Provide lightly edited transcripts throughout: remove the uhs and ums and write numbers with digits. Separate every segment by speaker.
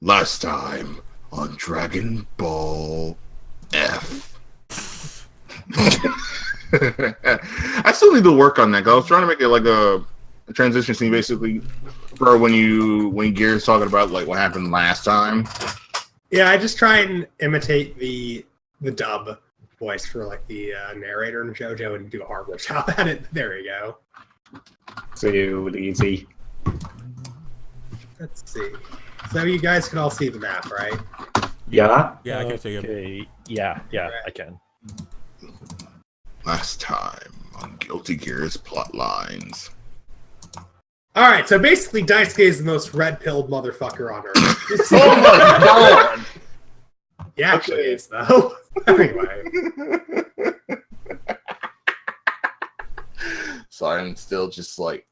Speaker 1: Last time on Dragon Ball F. I still need to work on that, because I was trying to make it like a transition scene, basically, for when Gear's talking about like what happened last time.
Speaker 2: Yeah, I just try and imitate the dub voice for like the narrator in Jojo and do a horrible job at it. There you go.
Speaker 3: Too easy.
Speaker 2: Let's see. So you guys can all see the map, right?
Speaker 3: Yeah?
Speaker 4: Yeah, I can see
Speaker 5: it. Yeah,
Speaker 2: Right.
Speaker 5: I can.
Speaker 1: Last time on Guilty Gear's plot lines.
Speaker 2: Alright, so basically Daisuke is the most red-pilled motherfucker on Earth.
Speaker 3: Oh my god!
Speaker 2: He actually is, though. Anyway.
Speaker 1: Sorry, I'm still just like...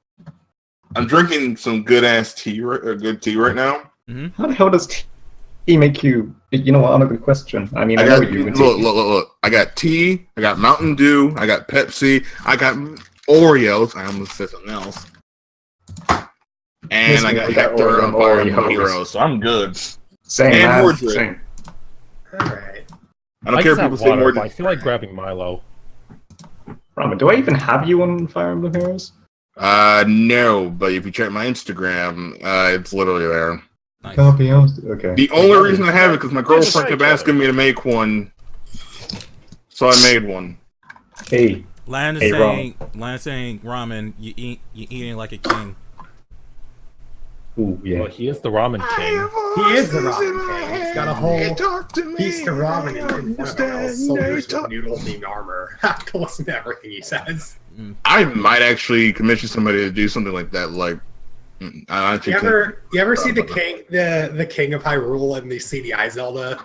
Speaker 1: I'm drinking some good-ass tea, good tea right now.
Speaker 4: Mm-hmm.
Speaker 3: How the hell does tea make you... You know what, on a good question. I mean, I know you...
Speaker 1: Look. I got tea, I got Mountain Dew, I got Pepsi, I got Oreos, I almost said something else. And I got Hector on Fire Emblem Heroes, so I'm good.
Speaker 3: Same,
Speaker 1: and
Speaker 3: man.
Speaker 1: more drink.
Speaker 3: Same.
Speaker 2: Alright.
Speaker 1: I don't care if people say more
Speaker 5: but I feel like grabbing Milo.
Speaker 3: Ramen, do I even have you on Fire Emblem Heroes?
Speaker 1: No, but if you check my Instagram, it's literally there.
Speaker 4: Nice.
Speaker 3: Copy, okay.
Speaker 1: The only reason I have it because my girlfriend kept asking me to make one, so I made one.
Speaker 3: Hey.
Speaker 4: Land is saying ramen. You eating like a king.
Speaker 3: Ooh, yeah.
Speaker 5: Well, he is the ramen king.
Speaker 2: He is the ramen king. He's got a whole piece of ramen in front of him. Soldiers with noodle-themed armor. Have to listen to everything he says.
Speaker 1: I might actually commission somebody to do something like that. Like, I
Speaker 2: You ever see the king of Hyrule in the CDI Zelda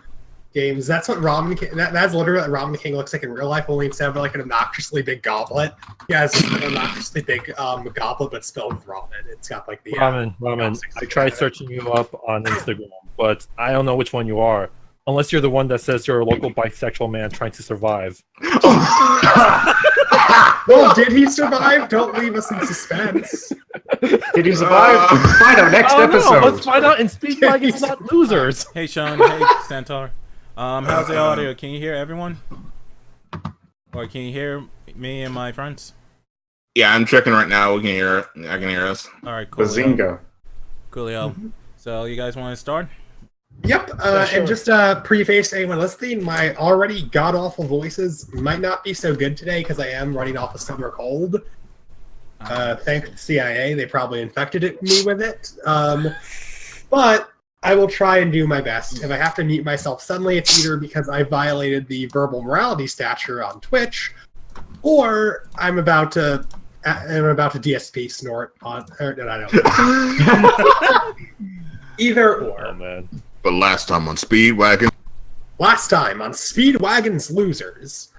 Speaker 2: games? That's what ramen king. That's literally what ramen king looks like in real life. Only instead of like an obnoxiously big goblet, he has an obnoxiously big goblet, but filled with ramen. It's got like the
Speaker 5: Ramen. I tried searching you up on Instagram, but I don't know which one you are. Unless you're the one that says you're a local bisexual man trying to survive.
Speaker 2: Well, did he survive? Don't leave us in suspense.
Speaker 3: Did he survive? Find out next episode.
Speaker 5: No, let's find out in Speedwagon Not Losers.
Speaker 4: Hey Sean, hey Centaur. How's the audio? Can you hear everyone? Or can you hear me and my friends?
Speaker 1: Yeah, I'm checking right now. I can hear us.
Speaker 4: All right, cool.
Speaker 3: Bazinga.
Speaker 4: Coolio. So you guys want to start?
Speaker 2: Yep,
Speaker 5: sure.
Speaker 2: And just preface anyone listening, my already god-awful voices might not be so good today because I am running off a summer cold. Thanks to the CIA, they probably infected me with it. But I will try and do my best. If I have to mute myself suddenly, it's either because I violated the verbal morality stature on Twitch, or I'm about to DSP snort on. Or, I don't know. Either or.
Speaker 5: Oh man.
Speaker 1: But last time on Speedwagon.
Speaker 2: Last time on Speedwagon's Losers,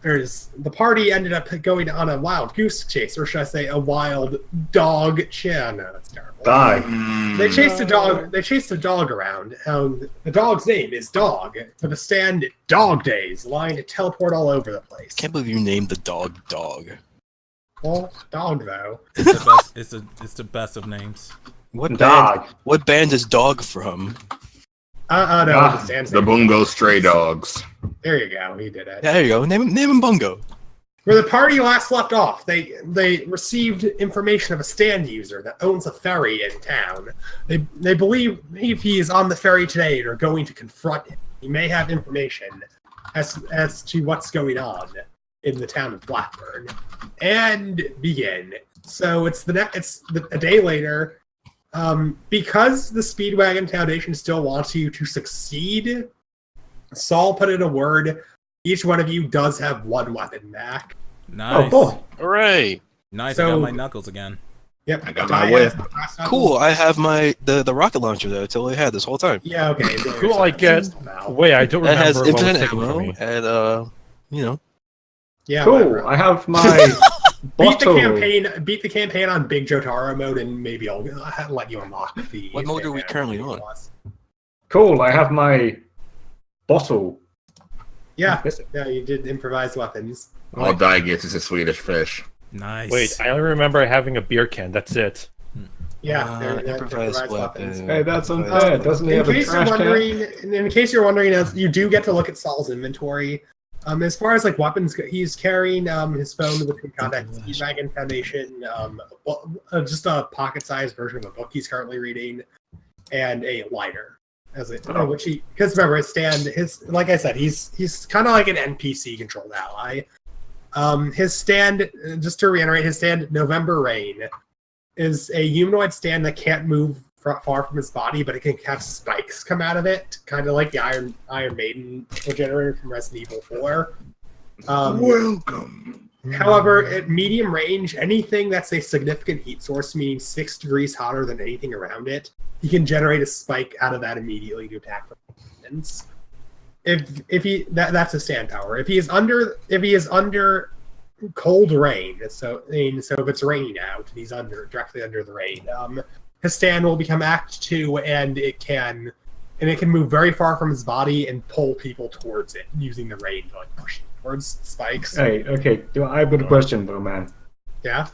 Speaker 2: the party ended up going on a wild goose chase, or should I say a wild dog chase? No, that's terrible.
Speaker 3: Die.
Speaker 2: They chased a dog. They chased a dog around. The dog's name is Dog. For the stand Dog Days, allowing to teleport all over the place.
Speaker 6: Can't believe you named the dog Dog.
Speaker 2: Well, dog though.
Speaker 4: It's the best. It's the best of names.
Speaker 6: What
Speaker 3: Dog.
Speaker 6: band? What band is Dog from?
Speaker 2: No, the stand's
Speaker 1: The
Speaker 2: name.
Speaker 1: Bungo Stray Dogs.
Speaker 2: There you go. He did it.
Speaker 6: Yeah, there you go. Name him Bungo.
Speaker 2: Where the party last left off, they received information of a stand user that owns a ferry in town. They believe he is on the ferry today and are going to confront him. He may have information as to what's going on in the town of Blackburn. And begin. So it's a day later. Because the Speedwagon Foundation still wants you to succeed, Saul put in a word. Each one of you does have one weapon back.
Speaker 4: Nice.
Speaker 3: Oh boy.
Speaker 6: Hooray!
Speaker 4: Nice.
Speaker 2: So-
Speaker 4: I got my knuckles again.
Speaker 2: Yep.
Speaker 1: I got my whip.
Speaker 6: Cool. I have the rocket launcher that I totally had this whole time.
Speaker 2: Yeah. Okay.
Speaker 5: Cool. I get. Wait, I don't
Speaker 6: It
Speaker 5: remember
Speaker 6: has
Speaker 5: what was
Speaker 6: infinite
Speaker 5: taken from
Speaker 6: ammo
Speaker 5: me.
Speaker 6: and
Speaker 2: Yeah.
Speaker 3: Cool.
Speaker 2: whatever.
Speaker 3: I have my
Speaker 2: Beat the
Speaker 3: bottle.
Speaker 2: campaign. Beat the campaign on Big Jotaro mode, and maybe I'll let you unlock the.
Speaker 6: What mode are we currently on?
Speaker 3: Cool. I have my bottle.
Speaker 2: Yeah. Yeah. You did improvised weapons.
Speaker 1: All die gets is a Swedish fish.
Speaker 4: Nice.
Speaker 5: Wait, I only remember having a beer can. That's it.
Speaker 2: Yeah, they're
Speaker 6: improvised
Speaker 2: improvised weapons.
Speaker 6: weapon.
Speaker 3: Hey, that's unfair. Doesn't he
Speaker 2: In
Speaker 3: have a
Speaker 2: case you're
Speaker 3: trash can?
Speaker 2: wondering, in case you're wondering, you do get to look at Saul's inventory. As far as like weapons, he's carrying his phone, which can contact the Speedwagon Foundation, just a pocket-sized version of a book he's currently reading, and a lighter. Which he, because remember like I said, he's kind of like an NPC controlled ally. His stand, just to reiterate, his stand, November Rain, is a humanoid stand that can't move far from his body, but it can have spikes come out of it, kind of like the Iron Maiden generator from Resident Evil 4.
Speaker 1: Welcome.
Speaker 2: However, at medium range, anything that's a significant heat source, meaning 6 degrees hotter than anything around it, he can generate a spike out of that immediately to attack from distance. That's a stand power. If he is under cold rain, so if it's raining out and he's directly under the rain, his stand will become Act 2, and it can move very far from his body and pull people towards it using the rain to like push them towards spikes.
Speaker 3: Hey, okay. I've got a question though, man.
Speaker 2: Yeah.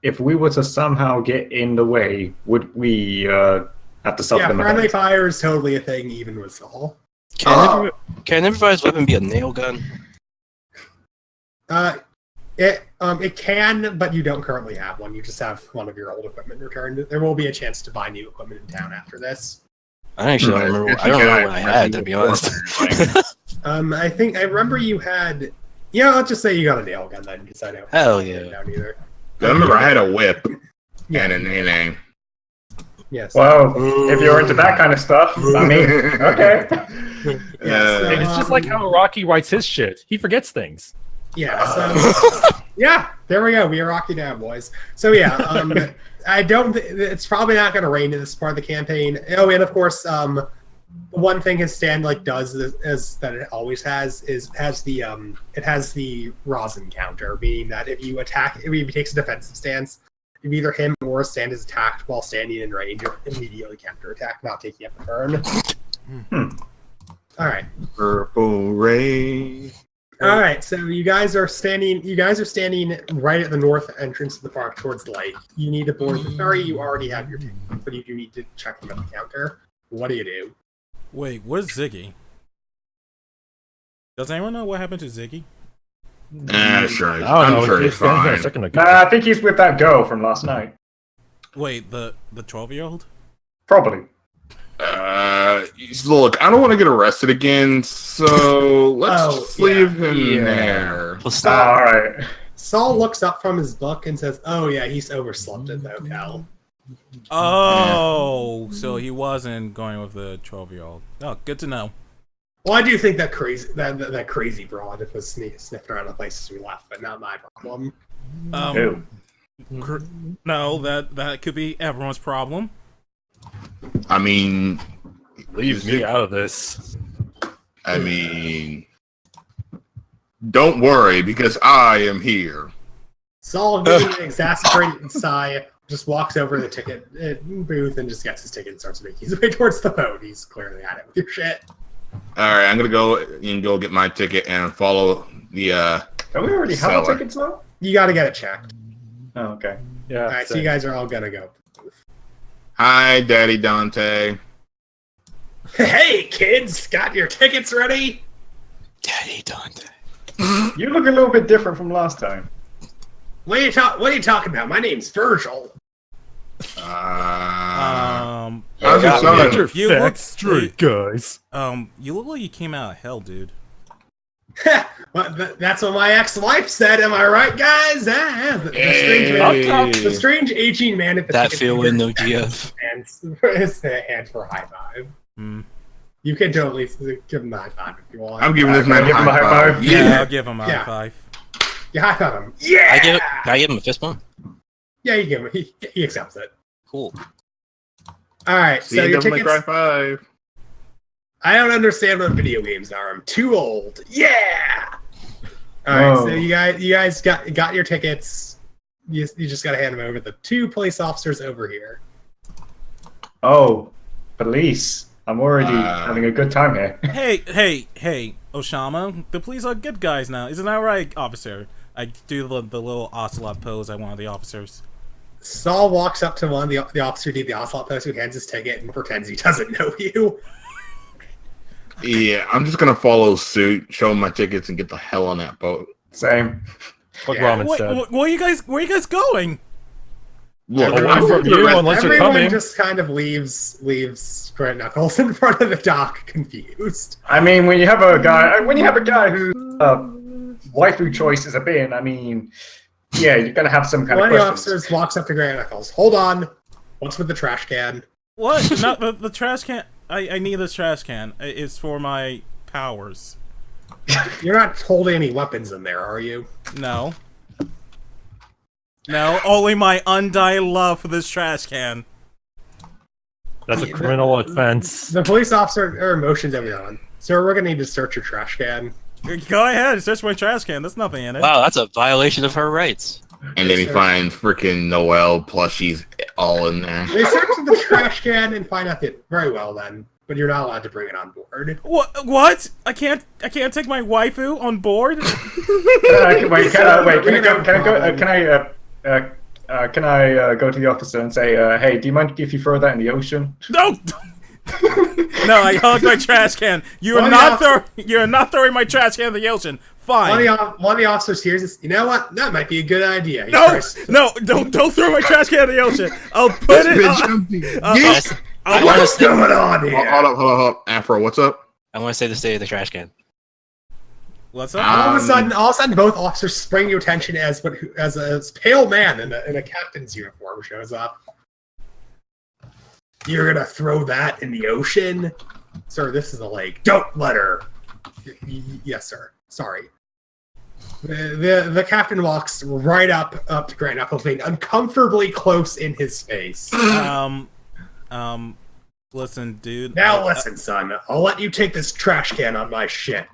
Speaker 3: If we were to somehow get in the way, would we have to stop them?
Speaker 2: Yeah, friendly fire is totally a thing, even with Saul.
Speaker 6: Can an improvised weapon be a nail gun?
Speaker 2: It can, but you don't currently have one. You just have one of your old equipment returned. There will be a chance to buy new equipment in town after this.
Speaker 6: I actually don't remember. I don't know what I had, to be honest.
Speaker 2: I remember you had. Yeah, let's just say you got a nail gun then, because I don't.
Speaker 6: Hell yeah.
Speaker 2: Down either.
Speaker 1: I remember I had a whip
Speaker 2: Yeah.
Speaker 1: and a name.
Speaker 2: Yes.
Speaker 3: Well, if you're into that kind of stuff, I mean, okay.
Speaker 5: It's just like how Rocky writes his shit. He forgets things.
Speaker 2: Yeah. So. Yeah. There we go. We are Rocky now, boys. So yeah. I don't. It's probably not going to rain in this part of the campaign. Oh, and of course, one thing his stand does is that it always has the rosin counter, meaning that if he takes a defensive stance, if either him or a stand is attacked while standing in range, you'll immediately counterattack, not taking up a turn. All right.
Speaker 1: Purple rain.
Speaker 2: All right, so you guys are standing right at the north entrance of the park towards the lake. You need to board the ferry. You already have your ticket, but you do need to check them at the counter. What do you do?
Speaker 4: Wait, where's Ziggy? Does anyone know what happened to Ziggy?
Speaker 1: Sure.
Speaker 5: I don't
Speaker 1: I'm
Speaker 5: know.
Speaker 1: sure
Speaker 5: He
Speaker 1: he's
Speaker 5: was standing here a
Speaker 1: fine.
Speaker 5: second ago.
Speaker 3: I think he's with that girl from last night.
Speaker 4: Wait, the 12-year-old?
Speaker 3: Probably.
Speaker 1: Look, I don't want to get arrested again, so let's just leave him there.
Speaker 6: Well, stop.
Speaker 3: All right.
Speaker 2: Saul looks up from his book and says, "Oh yeah, he's overslept at the hotel."
Speaker 4: Oh, so he wasn't going with the 12-year-old. Oh, good to know.
Speaker 2: Well, I do think that crazy broad was sniffing around the places we left, but not my problem.
Speaker 3: Ew.
Speaker 4: No, that could be everyone's problem.
Speaker 1: I mean,
Speaker 5: Leave me out of this.
Speaker 1: Don't worry, because I am here.
Speaker 2: Saul, giving an exasperated sigh, just walks over to the ticket booth and just gets his ticket and starts making his way towards the boat. He's clearly at it with your shit.
Speaker 1: All right, I'm gonna go get my ticket and follow the.
Speaker 3: Don't we already have
Speaker 1: Seller.
Speaker 3: our tickets now?
Speaker 2: You got to get it checked.
Speaker 3: Oh, okay.
Speaker 5: Yeah.
Speaker 2: All right, so you guys are all gonna go.
Speaker 1: Hi, Daddy Dante.
Speaker 2: Hey, kids, got your tickets ready?
Speaker 6: Daddy Dante.
Speaker 3: You look a little bit different from last time.
Speaker 2: What are you talking about? My name's Virgil.
Speaker 1: How's your
Speaker 5: Get
Speaker 1: son?
Speaker 5: your
Speaker 4: You look
Speaker 5: facts straight, guys.
Speaker 4: You look like you came out of hell, dude.
Speaker 2: Well, that's what my ex-wife said. Am I right, guys? The strange aging man at the
Speaker 6: That
Speaker 2: ticket
Speaker 6: feeling,
Speaker 2: counter
Speaker 6: no GF.
Speaker 2: Hands for a high five. You can totally give him the high five if you want.
Speaker 1: I'm giving this man
Speaker 3: give him a high five.
Speaker 4: Yeah, I'll give him a
Speaker 2: Yeah.
Speaker 4: high five.
Speaker 2: You high five him. Yeah.
Speaker 6: Can I give him a fist bump?
Speaker 2: Yeah, you give him. He accepts it.
Speaker 6: Cool.
Speaker 2: All right.
Speaker 1: See,
Speaker 2: So your
Speaker 1: double
Speaker 2: tickets.
Speaker 1: high five.
Speaker 2: I don't understand what video games are. I'm too old. Yeah. All right.
Speaker 3: Whoa.
Speaker 2: So you guys got your tickets. You just got to hand them over to the 2 police officers over here.
Speaker 3: Oh, police. I'm already having a good time here.
Speaker 4: Hey, Oshama. The police are good guys now. Isn't that right, officer? I do the little ocelot pose at one of the officers.
Speaker 2: Saul walks up to one of the officer who did the ocelot post, who hands his ticket and pretends he doesn't know you.
Speaker 1: Yeah, I'm just gonna follow suit, show him my tickets, and get the hell on that boat.
Speaker 3: Same.
Speaker 5: What
Speaker 2: Yeah.
Speaker 5: Ramen
Speaker 4: Wait,
Speaker 5: said.
Speaker 4: where you guys going?
Speaker 1: Look,
Speaker 5: Everyone
Speaker 1: I'm
Speaker 5: from you, unless you're
Speaker 2: Everyone
Speaker 5: coming.
Speaker 2: just kind of leaves Grant Knuckles in front of the dock, confused.
Speaker 3: I mean, when you have a guy whose waifu choice is a bin, I mean, yeah, you're gonna have some kind
Speaker 2: One
Speaker 3: of
Speaker 2: of the
Speaker 3: questions.
Speaker 2: officers walks up to Grant Knuckles. Hold on. What's with the trash can?
Speaker 4: What? Not the trash can. I need this trash can. It's for my powers.
Speaker 2: You're not holding any weapons in there, are you?
Speaker 4: No. No, only my undying love for this trash can.
Speaker 5: That's a criminal offense.
Speaker 2: The police officer motions everyone. Sir, we're gonna need to search your trash can.
Speaker 4: Go ahead, search my trash can. There's nothing in it.
Speaker 6: Wow, that's a violation of her rights.
Speaker 1: And then he finds freaking Noel plushies all in there.
Speaker 2: They search the trash can and find out that very well then, but you're not allowed to bring it on board.
Speaker 4: What? I can't take my waifu on board?
Speaker 3: Can I go to the officer and say, hey, do you mind if you throw that in the ocean?
Speaker 4: No. No, I hug my trash can. You're not throwing my trash can in the ocean. Fine.
Speaker 2: One of the officers hears this. You know what? That might be a good idea. He
Speaker 4: No,
Speaker 2: tries-
Speaker 4: no, don't throw my trash can in the ocean. I'll put it.
Speaker 6: Yes. I want to
Speaker 2: What's
Speaker 6: say,
Speaker 2: going on here?
Speaker 1: Hold up. Afro, what's up?
Speaker 6: the state of the trash can.
Speaker 4: What's up?
Speaker 2: All of a sudden, both officers spring to attention as a pale man in a captain's uniform shows up. You're gonna throw that in the ocean, sir? This is a lake. Don't let her. Yes, sir. Sorry. The captain walks right up to Grant Knuckles, being uncomfortably close in his face.
Speaker 4: Listen, dude.
Speaker 2: Now listen, son. I'll let you take this trash can on my ship,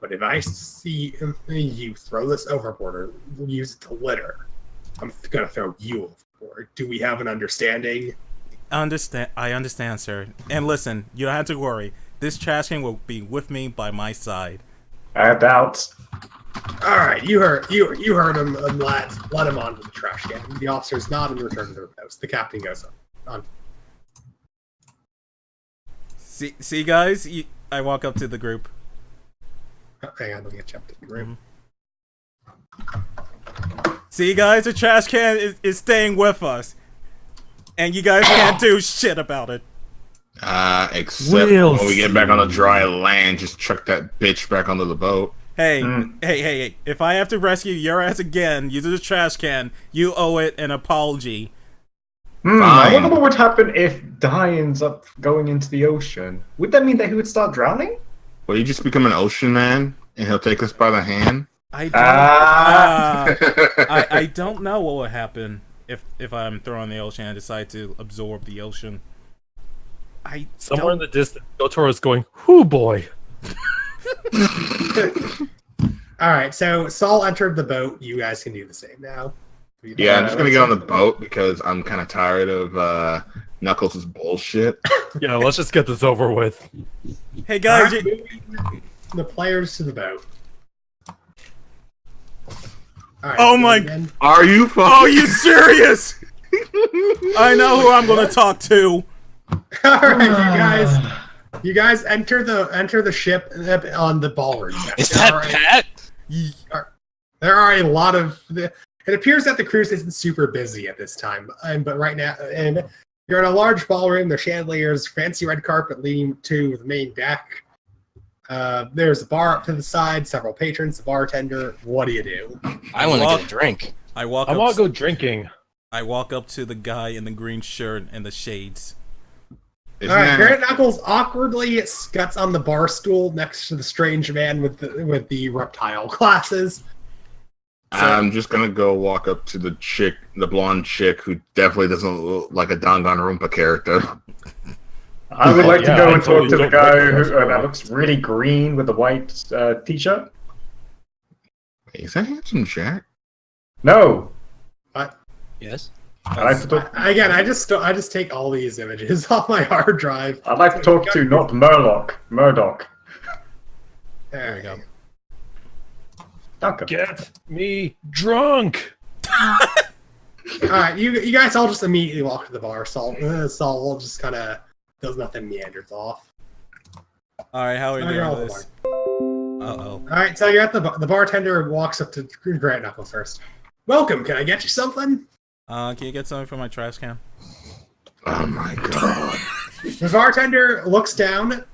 Speaker 2: but if I see you throw this overboard or use it to litter, I'm gonna throw you overboard. Do we have an understanding?
Speaker 4: I understand, sir. And listen, you don't have to worry. This trash can will be with me by my side.
Speaker 3: I have doubts.
Speaker 2: All right, you heard him. And let him onto the trash can. The officers nod and return to their post. The captain goes on.
Speaker 4: See, guys. I walk up to the group.
Speaker 2: Oh, hang on, let me get you up to the room.
Speaker 4: See, guys, the trash can is staying with us, and you guys can't do shit about it.
Speaker 1: Except
Speaker 5: We'll
Speaker 1: when we get back on the dry land, just chuck that bitch back onto the boat.
Speaker 4: Hey, hey! If I have to rescue your ass again using the trash can, you owe it an apology.
Speaker 3: I wonder what would happen if Dai ends up going into the ocean. Would that mean that he would start drowning?
Speaker 1: Well, you just become an ocean man, and he'll take us by the hand.
Speaker 4: I don't know what would happen if I'm thrown in the ocean and decide to absorb the ocean.
Speaker 5: Somewhere in the distance, Jojo is going, "Hoo boy."
Speaker 2: All right, so Saul entered the boat. You guys can do the same now.
Speaker 1: Yeah, I'm just gonna get on the boat because I'm kind of tired of Knuckles' bullshit.
Speaker 5: Yeah, let's just get this over with.
Speaker 4: Hey guys,
Speaker 2: All right, the players to the boat. All right,
Speaker 4: Oh my-
Speaker 2: then.
Speaker 1: Are you fucking?
Speaker 4: are you serious? I know who I'm gonna talk to.
Speaker 2: All right, you guys enter the ship on the ballroom.
Speaker 6: Is that Pat?
Speaker 2: There are a lot of. It appears that the cruise isn't super busy at this time, but right now, and you're in a large ballroom. There's chandeliers, fancy red carpet leading to the main deck. There's a bar up to the side, several patrons, a bartender. What do you do?
Speaker 6: I want to get a drink.
Speaker 4: I walk
Speaker 5: I
Speaker 4: up.
Speaker 5: want to go drinking.
Speaker 4: I walk up to the guy in the green shirt and the shades.
Speaker 1: Isn't
Speaker 2: All right,
Speaker 1: that-
Speaker 2: Grant Knuckles awkwardly scuts on the bar stool next to the strange man with the reptile glasses.
Speaker 1: I'm just gonna go walk up to the blonde chick who definitely doesn't look like a Danganronpa character.
Speaker 3: I would like to
Speaker 5: Yeah,
Speaker 3: go
Speaker 5: I
Speaker 3: and
Speaker 5: totally
Speaker 3: talk to the
Speaker 5: don't
Speaker 3: guy
Speaker 5: recognize
Speaker 3: who
Speaker 5: her.
Speaker 3: that looks really green with the white t-shirt.
Speaker 1: Is that Handsome Jack?
Speaker 3: No.
Speaker 6: Yes.
Speaker 3: I'd like to talk.
Speaker 2: Again, I just take all these images off my hard drive.
Speaker 3: I'd like to talk to not Murdoch.
Speaker 4: There we go.
Speaker 3: Duncan.
Speaker 5: Get me drunk.
Speaker 2: All right, you guys all just immediately walk to the bar. Saul just kind of does nothing, meanders off.
Speaker 4: All right, how are we
Speaker 2: You're all
Speaker 4: doing
Speaker 2: at the
Speaker 4: this?
Speaker 2: bar.
Speaker 4: Uh-oh.
Speaker 2: All right, so you're at the bartender walks up to Grant Knuckles first. Welcome. Can I get you something?
Speaker 4: Can you get something from my trash can?
Speaker 1: Oh my god.
Speaker 2: The bartender looks down,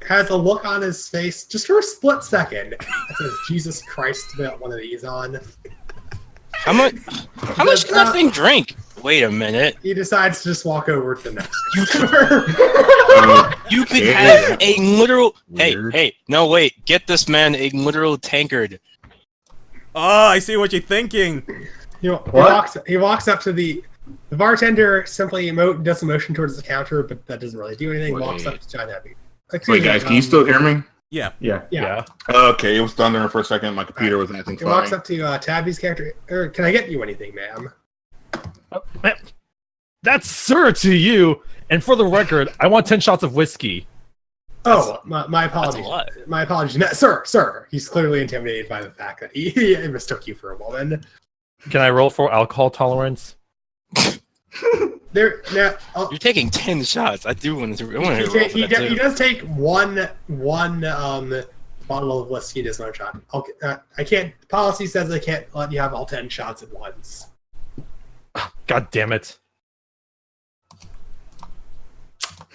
Speaker 2: has a look on his face just for a split second. That says, "Jesus Christ, put one of these on."
Speaker 6: How much can that thing drink? Wait a minute.
Speaker 2: He decides to just walk over to the next customer.
Speaker 6: You could have a literal.
Speaker 1: Weird.
Speaker 6: Hey, no wait. Get this man a literal tankard.
Speaker 4: Oh, I see what you're thinking.
Speaker 2: He walks up to the bartender. Simply does a motion towards the counter, but that doesn't really do anything. Walks up to John Abbey.
Speaker 1: Wait, guys, can you still hear me?
Speaker 4: Yeah.
Speaker 2: Yeah.
Speaker 1: Okay, it was thundering for a second. My computer wasn't acting
Speaker 2: He
Speaker 1: fine.
Speaker 2: walks up to Tabby's character. Can I get you anything, ma'am?
Speaker 5: That's sir to you. And for the record, I want 10 shots of whiskey.
Speaker 2: Oh, my
Speaker 6: That's a
Speaker 2: apologies.
Speaker 6: lot.
Speaker 2: My apologies. No, sir. He's clearly intimidated by the fact that he mistook you for a woman.
Speaker 5: Can I roll for alcohol tolerance?
Speaker 2: There now.
Speaker 6: You're taking 10 shots. I do want to. I want to roll for
Speaker 2: He
Speaker 6: that too.
Speaker 2: does take one bottle of whiskey in his one shot. I can't. Policy says I can't let you have all 10 shots at once.
Speaker 5: God damn it.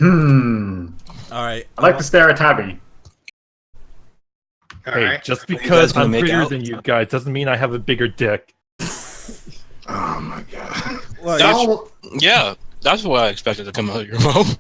Speaker 4: All right.
Speaker 3: I like to stare at Tabby.
Speaker 2: All
Speaker 5: Hey,
Speaker 2: right.
Speaker 5: just
Speaker 6: Are you guys
Speaker 5: because
Speaker 6: gonna
Speaker 5: I'm
Speaker 6: make
Speaker 5: prettier
Speaker 6: out?
Speaker 5: than you guys doesn't mean I have a bigger dick.
Speaker 1: Oh my god.
Speaker 4: Well,
Speaker 2: Saul,
Speaker 6: Yeah, that's what I expected to come out of your mouth.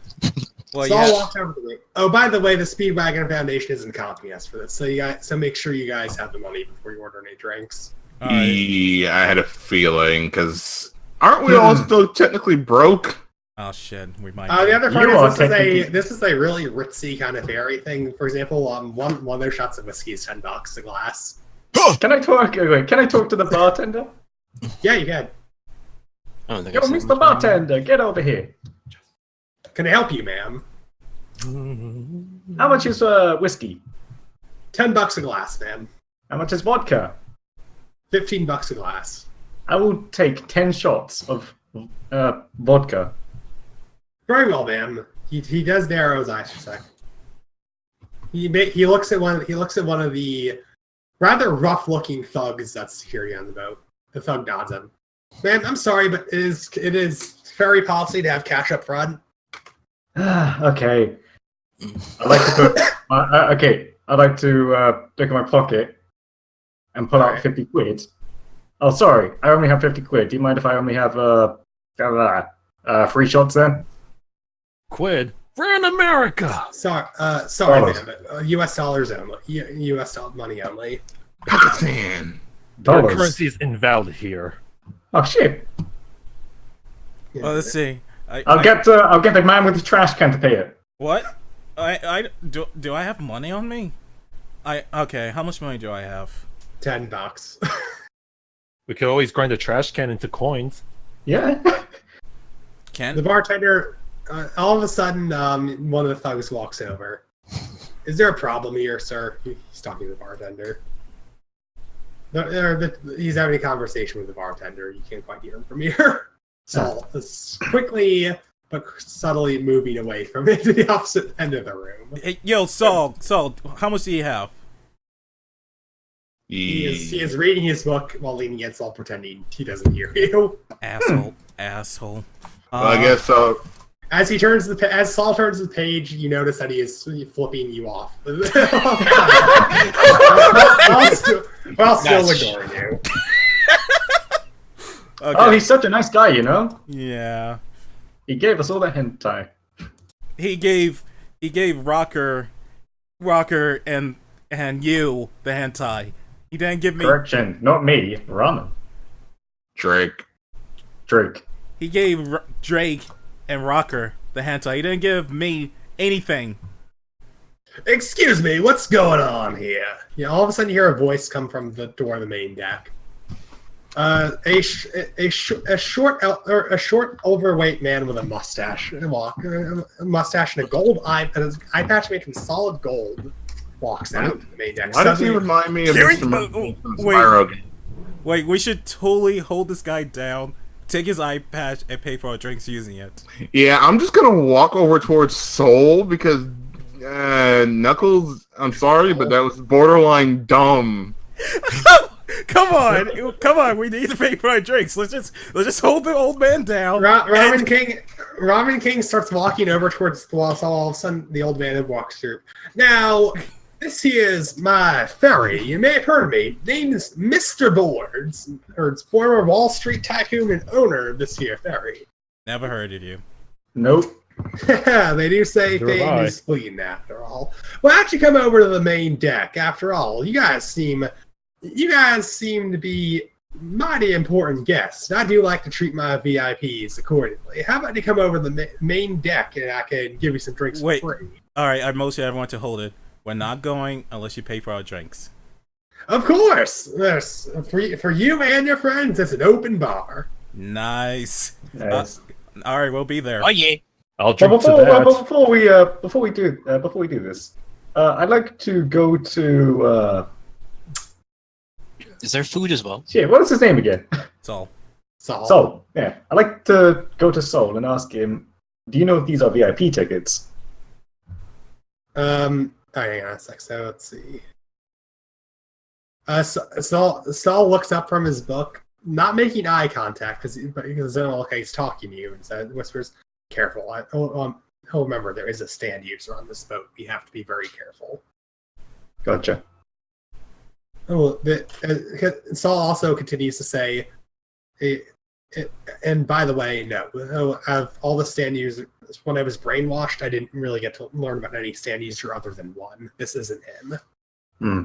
Speaker 4: well,
Speaker 2: Saul
Speaker 4: yeah.
Speaker 2: walks over to me. Oh, by the way, the Speedwagon Foundation isn't comping us for this, so make sure you guys have the money before you order any drinks.
Speaker 4: All right.
Speaker 1: Yeah, I had a feeling, because aren't we all still technically broke?
Speaker 4: Oh shit, we might.
Speaker 2: The other part
Speaker 3: You are
Speaker 2: is
Speaker 3: technically-
Speaker 2: this is a really ritzy kind of fairy thing. For example, one of their shots of whiskey is $10 a glass.
Speaker 3: Can I talk? Wait, can I talk to the bartender?
Speaker 2: Yeah, you can.
Speaker 6: I don't think
Speaker 3: Yo,
Speaker 6: I've seen
Speaker 3: Mr.
Speaker 6: this.
Speaker 3: Bartender, get over here.
Speaker 2: Can I help you, ma'am?
Speaker 3: How much is whiskey?
Speaker 2: $10 a glass, ma'am.
Speaker 3: How much is vodka?
Speaker 2: $15 a glass.
Speaker 3: I will take 10 shots of vodka.
Speaker 2: Very well, ma'am. He does narrow his eyes for a sec. He looks at one of the rather rough-looking thugs that's security on the boat. The thug nods at him. Ma'am, I'm sorry, but it is ferry policy to have cash up front.
Speaker 3: Okay. I'd like to put. Okay, I'd like to look in my pocket and pull out
Speaker 2: Alright.
Speaker 3: 50 quid. Oh, sorry, I only have 50 quid. Do you mind if I only have 3 shots then?
Speaker 5: Quid. We're in America!
Speaker 2: Sorry,
Speaker 3: Dollars.
Speaker 2: ma'am. U.S. dollars only. U.S. money only.
Speaker 1: Pakistan.
Speaker 5: Your
Speaker 3: Dollars.
Speaker 5: currency is invalid here.
Speaker 3: Oh shit!
Speaker 4: Well, let's see.
Speaker 3: I'll get the man with the trash can to pay it.
Speaker 4: What? Do I have money on me? Okay. How much money do I have?
Speaker 2: $10.
Speaker 5: We could always grind the trash can into coins.
Speaker 3: Yeah.
Speaker 2: The
Speaker 4: Ken?
Speaker 2: bartender, all of a sudden, one of the thugs walks over. Is there a problem here, sir? He's talking to the bartender. He's having a conversation with the bartender. You can't quite hear him from here. Saul is quickly but subtly moving away from it to the opposite end of the room.
Speaker 4: Hey, yo, Saul, how much do you have?
Speaker 2: He is reading his book while leaning against Saul, pretending he doesn't hear you.
Speaker 4: Asshole.
Speaker 1: Well, I guess so.
Speaker 2: As Saul turns the page, you notice that he is flipping you off. while still
Speaker 6: Nice.
Speaker 2: ignoring you.
Speaker 4: Okay.
Speaker 3: Oh, he's such a nice guy, you know.
Speaker 4: Yeah.
Speaker 3: He gave us all the hentai.
Speaker 4: He gave Rocker and you the hentai. He didn't give me.
Speaker 3: Correction, not me. Ramen.
Speaker 1: Drake.
Speaker 3: Drake.
Speaker 4: He gave Drake and Rocker the hentai. He didn't give me anything.
Speaker 2: Excuse me, what's going on here? Yeah, all of a sudden you hear a voice come from the door of the main deck. A short, overweight man with a mustache and a gold eye patch made from solid gold walks out of the main deck.
Speaker 1: Why does he
Speaker 2: Suddenly-
Speaker 1: remind me of
Speaker 4: Gary-
Speaker 1: Mr.
Speaker 4: wait.
Speaker 1: Spyro?
Speaker 4: Wait, we should totally hold this guy down take his eye patch and pay for our drinks using it.
Speaker 1: Yeah, I'm just gonna walk over towards Soul because Knuckles. I'm sorry, but that was borderline dumb.
Speaker 4: Come on! We need to pay for our drinks. Let's just hold the old man down.
Speaker 2: Ramen King starts walking over towards the wall. So all of a sudden, the old man walks through. Now, this here is my ferry. You may have heard of me. Name is Mr. Boards, or former Wall Street tycoon and owner of this here ferry.
Speaker 4: Never heard of you.
Speaker 3: Nope.
Speaker 2: They do say
Speaker 5: Neither have
Speaker 2: fame
Speaker 5: I.
Speaker 2: is fleeting after all. Well, why don't you come over to the main deck? After all, you guys seem to be mighty important guests. And I do like to treat my VIPs accordingly. How about you come over to the main deck and I can give you some drinks
Speaker 4: Wait.
Speaker 2: for free?
Speaker 4: All right, I mostly everyone to hold it. We're not going unless you pay for our drinks.
Speaker 2: Of course, there's for you and your friends. It's an open bar.
Speaker 4: Nice.
Speaker 3: Nice.
Speaker 4: All right, we'll be there.
Speaker 6: Oh yeah.
Speaker 5: I'll
Speaker 3: But
Speaker 5: drink to that.
Speaker 3: before we do this, I'd like to go to
Speaker 6: Is there food as well?
Speaker 3: shit. What is his name again?
Speaker 4: That's all.
Speaker 3: Soul. Yeah, I'd like to go to Soul and ask him, do you know if these are VIP tickets?
Speaker 2: Hang on a sec. So let's see. Saul looks up from his book, not making eye contact because it doesn't look like he's talking to you, and so whispers, "Careful! He'll remember there is a stand user on this boat. We have to be very careful."
Speaker 3: Gotcha.
Speaker 2: Oh, Saul also continues to say, and by the way, no, of all the stand users, when I was brainwashed, I didn't really get to learn about any stand user other than one. This isn't him.
Speaker 3: Hmm.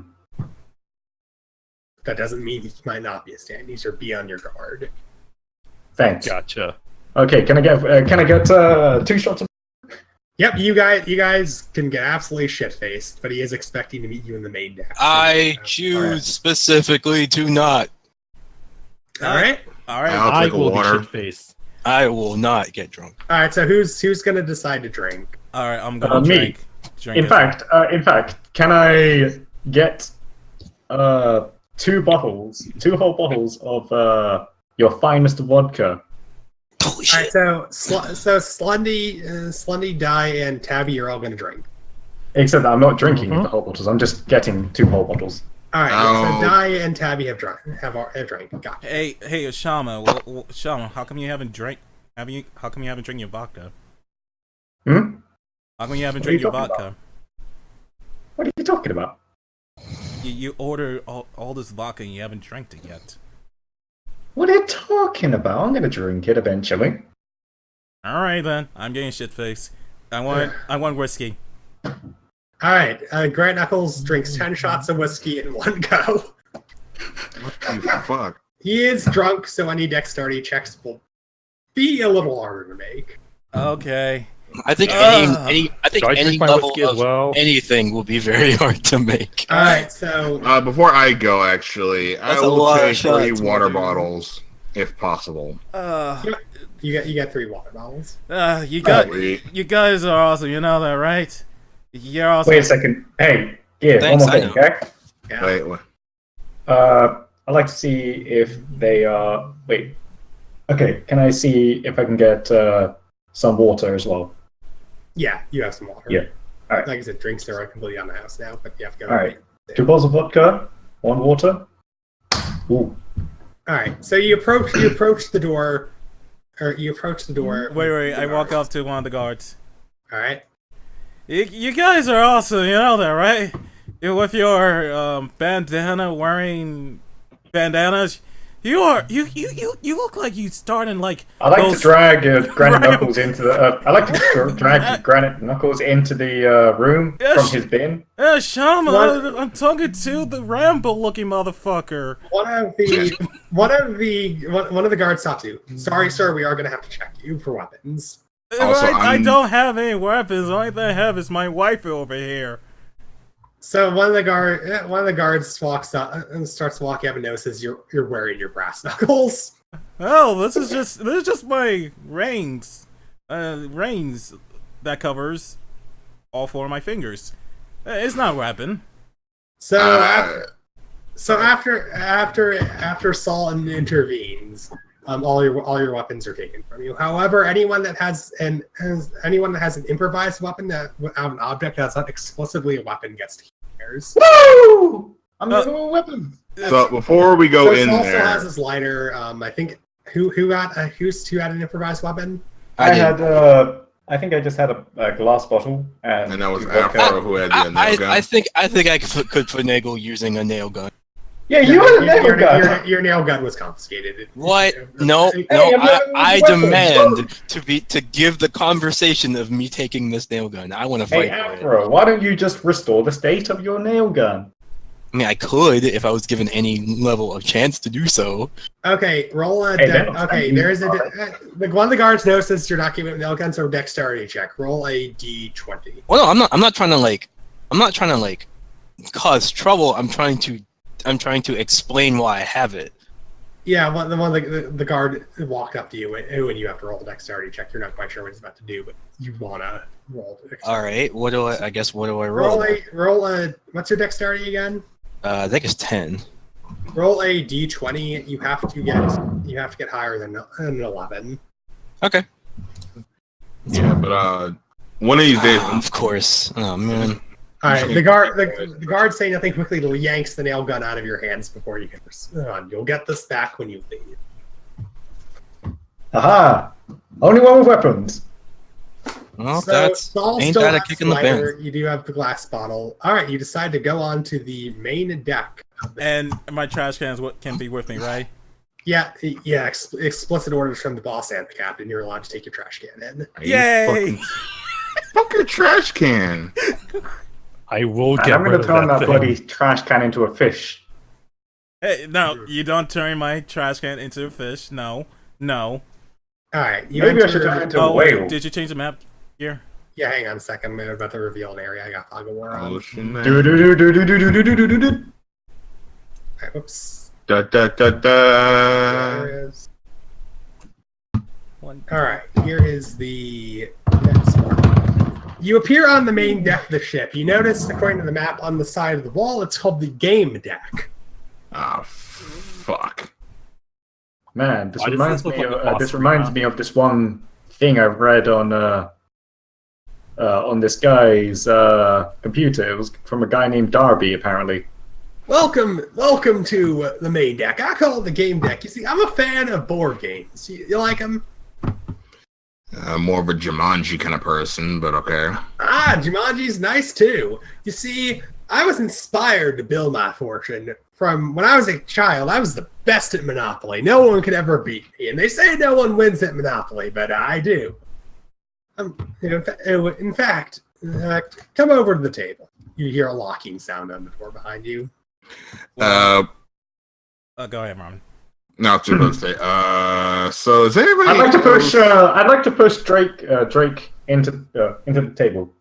Speaker 2: That doesn't mean he might not be a stand user. Be on your guard.
Speaker 3: Thanks.
Speaker 5: Gotcha.
Speaker 3: Okay, can I get 2 shots of...
Speaker 2: Yep, you guys can get absolutely shit faced, but he is expecting to meet you in the main deck.
Speaker 6: I choose specifically to not.
Speaker 2: All right.
Speaker 4: All right.
Speaker 1: I'll
Speaker 5: I
Speaker 1: take a
Speaker 5: will
Speaker 1: water.
Speaker 5: be shit-faced.
Speaker 6: I will not get drunk.
Speaker 2: All right. So who's gonna decide to drink?
Speaker 4: All right. I'm gonna
Speaker 3: me.
Speaker 4: drink.
Speaker 3: In fact, can I get 2 whole bottles of your finest vodka?
Speaker 6: Holy
Speaker 2: All right.
Speaker 6: shit.
Speaker 2: So Slundy, Dai, and Tabby, you're all gonna drink.
Speaker 3: Except that I'm not drinking the whole bottles. I'm just getting 2 whole bottles.
Speaker 2: All right.
Speaker 1: Oh.
Speaker 2: So Dai and Tabby have drank. Gotcha.
Speaker 4: hey, Shama. Shama, how come you haven't drank? How come you haven't drank your vodka?
Speaker 3: Hmm?
Speaker 4: How come you haven't
Speaker 3: What are you
Speaker 4: drank your
Speaker 3: talking
Speaker 4: vodka?
Speaker 3: What are you talking about?
Speaker 4: You ordered all this vodka and you haven't drank it yet.
Speaker 3: What are you talking about? I'm gonna drink it eventually.
Speaker 4: All right then. I'm getting shit faced. I want whiskey.
Speaker 2: All right. Grant Knuckles drinks 10 shots of whiskey in one go.
Speaker 1: What the fuck?
Speaker 2: He is drunk, so any dexterity checks will be a little harder to make.
Speaker 4: Okay.
Speaker 6: I think
Speaker 5: Should I
Speaker 6: any
Speaker 5: drink my
Speaker 6: level
Speaker 5: whiskey as
Speaker 6: of
Speaker 5: well?
Speaker 6: anything will be very hard to make.
Speaker 2: All right, so
Speaker 1: Before I go, actually, I
Speaker 6: That's a
Speaker 1: will
Speaker 6: lot of
Speaker 1: take 3
Speaker 6: shots,
Speaker 1: water
Speaker 6: dude.
Speaker 1: bottles, if possible.
Speaker 2: you got 3 water bottles.
Speaker 4: You
Speaker 1: Sweet.
Speaker 4: you guys are awesome. You know that, right? You're awesome.
Speaker 3: Wait a second. Hey, yeah,
Speaker 6: Thanks,
Speaker 3: one
Speaker 6: I
Speaker 3: more thing,
Speaker 6: know.
Speaker 3: okay?
Speaker 2: Yeah.
Speaker 1: Wait, what?
Speaker 3: I'd like to see if they are... Wait. Okay, can I see if I can get some water as well?
Speaker 2: Yeah, you have some water.
Speaker 3: Yeah. All right.
Speaker 2: Like I said, drinks are completely on the house now, but you have to go.
Speaker 3: All right. 2 bottles of vodka, 1 water. Ooh.
Speaker 2: All right. So you approach the door, or you approach the door.
Speaker 4: Wait. I walk up to one of the guards.
Speaker 2: All right.
Speaker 4: You guys are awesome. You know that, right? With your bandana wearing bandanas. You look like you starting like.
Speaker 3: I like
Speaker 4: those-
Speaker 3: to drag Granite Knuckles into the. I like to drag Granite Knuckles into the room
Speaker 4: Yes.
Speaker 3: from his bin.
Speaker 4: Shama,
Speaker 2: What?
Speaker 4: I'm talking to the Rambo-looking motherfucker.
Speaker 2: One of the guards stops you. Sorry, sir. We are going to have to check you for weapons.
Speaker 1: Also,
Speaker 4: I
Speaker 1: I'm-
Speaker 4: don't have any weapons. The only thing I have is my wife over here.
Speaker 2: So one of the guards walks up and starts walking up and notices you're wearing your brass knuckles.
Speaker 4: Oh, this is just my rings. Rings that covers all 4 of my fingers. It's not a weapon.
Speaker 2: So after Saul intervenes, all your weapons are taken from you. However, anyone that has an improvised weapon that an object that's not explicitly a weapon gets to keep theirs.
Speaker 3: Woo! I'm using all weapons.
Speaker 1: So before we go in
Speaker 2: also
Speaker 1: there,
Speaker 2: has his lighter. I think who had an improvised weapon?
Speaker 3: I think I just had a glass bottle, and
Speaker 1: that was Afro who had the nail gun.
Speaker 6: I think I could finagle using a nail gun.
Speaker 3: Yeah, you had a nail gun.
Speaker 2: Your nail gun was confiscated.
Speaker 6: What? No. I demand to give the conversation of me taking this nail gun. I want to fight.
Speaker 3: Hey, Afro, why don't you just restore the state of your nail gun?
Speaker 6: I mean, I could if I was given any level of chance to do so.
Speaker 2: Okay, roll a. There's one of the guards notices you're not giving nail gun, so dexterity check. Roll a d20.
Speaker 6: Well, no, I'm not trying to cause trouble. I'm trying to explain why I have it.
Speaker 2: Yeah, the guard walked up to you, and you have to roll a dexterity check. You're not quite sure what he's about to do, but you wanna roll.
Speaker 6: All right. What do I roll?
Speaker 2: Roll a. What's your dexterity again?
Speaker 6: I think it's 10.
Speaker 2: Roll a d20. You have to get higher than an 11.
Speaker 6: Okay.
Speaker 1: Yeah, but one of these days,
Speaker 6: of course. Oh man.
Speaker 2: All right. The guard saying nothing quickly yanks the nail gun out of your hands before you can respond. You'll get this back when you leave.
Speaker 3: Aha! Only one with weapons.
Speaker 6: Well,
Speaker 2: So
Speaker 6: that's
Speaker 2: Saul
Speaker 6: ain't
Speaker 2: still
Speaker 6: that a
Speaker 2: has
Speaker 6: kick in the
Speaker 2: lighter.
Speaker 6: pants?
Speaker 2: You do have the glass bottle. All right. You decide to go on to the main deck.
Speaker 4: And my trash cans can be with me, right?
Speaker 2: Yeah. Explicit orders from the boss and the captain. You're allowed to take your trash can in.
Speaker 4: Yay!
Speaker 1: Fuck your trash can.
Speaker 5: I will
Speaker 3: And
Speaker 5: get
Speaker 3: I'm
Speaker 5: rid
Speaker 3: gonna
Speaker 5: of
Speaker 3: turn
Speaker 5: that
Speaker 3: that
Speaker 5: thing.
Speaker 3: bloody trash can into a fish.
Speaker 4: Hey, no, you don't turn my trash can into a fish. No.
Speaker 2: All right.
Speaker 3: Maybe I should turn it into a
Speaker 4: Oh, wait,
Speaker 3: whale.
Speaker 4: did you change the map here?
Speaker 2: Yeah, hang on a second. I'm about to reveal an area. I got Fog of War on.
Speaker 1: Ocean Man.
Speaker 3: Do-do-do-do-do-do-do-do-do-do.
Speaker 2: Alright, whoops.
Speaker 1: Da da da da.
Speaker 2: There it is. Alright, here is the next one. You appear on the main deck of the ship. You notice, according to the map on the side of the wall, it's called the game deck.
Speaker 1: Ah, fuck.
Speaker 3: Man, this
Speaker 5: Why does
Speaker 3: reminds
Speaker 5: this
Speaker 3: me.
Speaker 5: look like a
Speaker 3: This
Speaker 5: boss
Speaker 3: reminds
Speaker 5: map?
Speaker 3: me of this one thing I read on this guy's computer. It was from a guy named Darby, apparently.
Speaker 2: Welcome to the main deck. I call it the game deck. You see, I'm a fan of board games. You like them?
Speaker 1: More of a Jumanji kind of person, but okay.
Speaker 2: Jumanji's nice too. You see, I was inspired to build my fortune from when I was a child. I was the best at Monopoly. No one could ever beat me. And they say no one wins at Monopoly, but I do. In fact, come over to the table. You hear a locking sound on the door behind you.
Speaker 4: Go ahead, Ron.
Speaker 1: No, it's supposed to say. So is anybody?
Speaker 3: I'd like to push Drake into the table.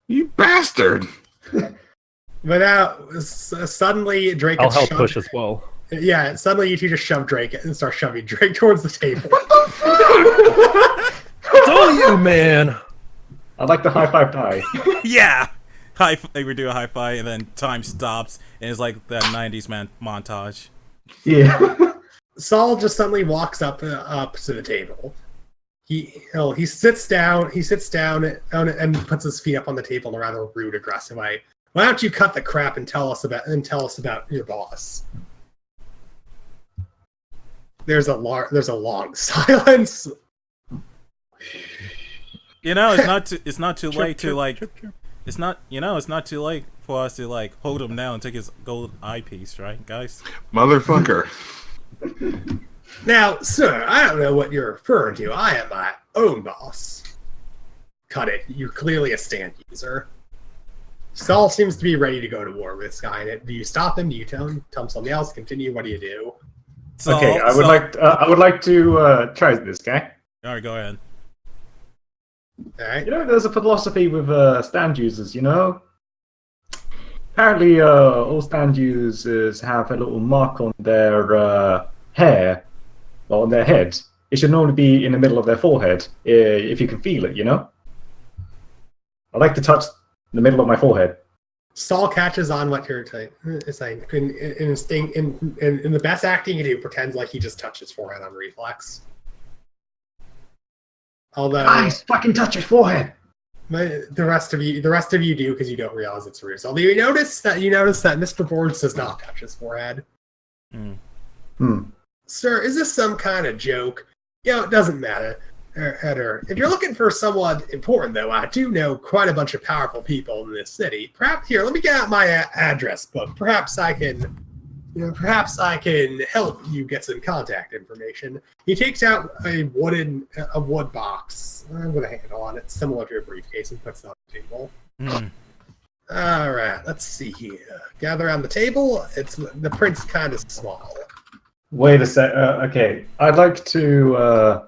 Speaker 1: You bastard!
Speaker 2: But now, suddenly, Drake.
Speaker 5: I'll
Speaker 2: gets
Speaker 5: help
Speaker 2: shoved-
Speaker 5: push as well.
Speaker 2: Yeah, suddenly you two just shove Drake and start shoving Drake towards the table.
Speaker 5: It's all you, man.
Speaker 3: I'd like the high five die.
Speaker 4: Yeah! We do a high five, and then time stops, and it's like that 90s montage.
Speaker 3: Yeah.
Speaker 2: Saul just suddenly walks up to the table. He sits down. He sits down and puts his feet up on the table in a rather rude, aggressive way. Why don't you cut the crap and tell us about your boss? There's a long silence.
Speaker 4: You know, it's not too late to like. It's not too late for us to like hold him down and take his gold eyepiece, right, guys?
Speaker 1: Motherfucker.
Speaker 2: Now, sir, I don't know what you're referring to. I am my own boss. Cut it. You're clearly a stand user. Saul seems to be ready to go to war with this guy. Do you stop him? Do you tell him something else? Continue? What do you do?
Speaker 3: Okay, I would like to try this guy.
Speaker 4: All right, go ahead.
Speaker 2: All right.
Speaker 3: You know, there's a philosophy with stand users, you know? Apparently, all stand users have a little mark on their hair, or on their head. It should normally be in the middle of their forehead, if you can feel it, you know? I like to touch the middle of my forehead.
Speaker 2: Saul catches on what you're saying. In the best acting you do, pretends like he just touched his forehead on reflex. Although
Speaker 3: Guys, fucking touch his forehead.
Speaker 2: the rest of you do because you don't realize it's Roos. Although you notice that Mr. Boards does not touch his forehead. Sir, is this some kind of joke? It doesn't matter. If you're looking for someone important, though, I do know quite a bunch of powerful people in this city. Perhaps let me get out my address book. Perhaps I can help you get some contact information. He takes out a wood box with a handle on it, similar to a briefcase, and puts it on the table. All right, let's see here. Gather around the table. The print's kind of small.
Speaker 3: Wait a sec. Okay, I'd like to.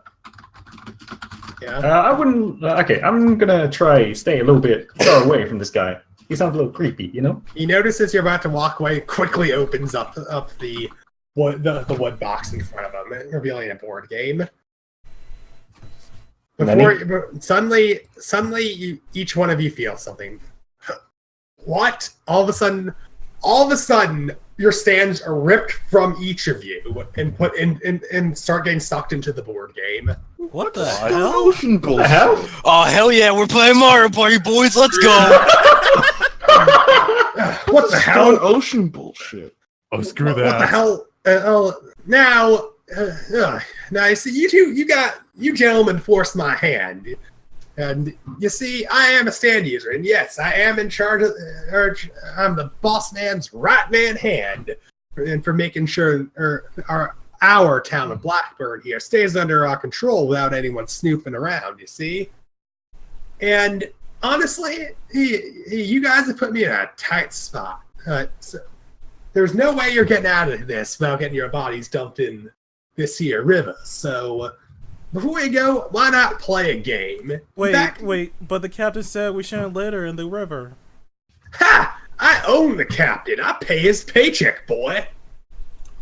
Speaker 3: I wouldn't. Okay, I'm gonna stay a little bit far away from this guy. He sounds a little creepy, you know.
Speaker 2: He notices you're about to walk away. Quickly opens up the wood box in front of him, revealing a board game. Suddenly, each one of you feels something. What? All of a sudden, your stands are ripped from each of you and put and start getting sucked into the board game.
Speaker 4: What the hell?
Speaker 1: Ocean bullshit.
Speaker 6: Oh hell yeah, we're playing Mario Party, boys. Let's go.
Speaker 2: What the hell?
Speaker 1: Ocean bullshit.
Speaker 5: Oh, screw that.
Speaker 2: What the hell? Now you see, you gentlemen forced my hand. And you see, I am a stand user, and yes, I am in charge of. I'm the boss man's right man hand, and for making sure our town of Blackburn here stays under our control without anyone snooping around. You see, and honestly, you guys have put me in a tight spot. So there's no way you're getting out of this without getting your bodies dumped in this here river. So. Before we go, why not play a game?
Speaker 4: Wait, but the captain said we shouldn't litter in the river.
Speaker 2: Ha! I own the captain. I pay his paycheck, boy.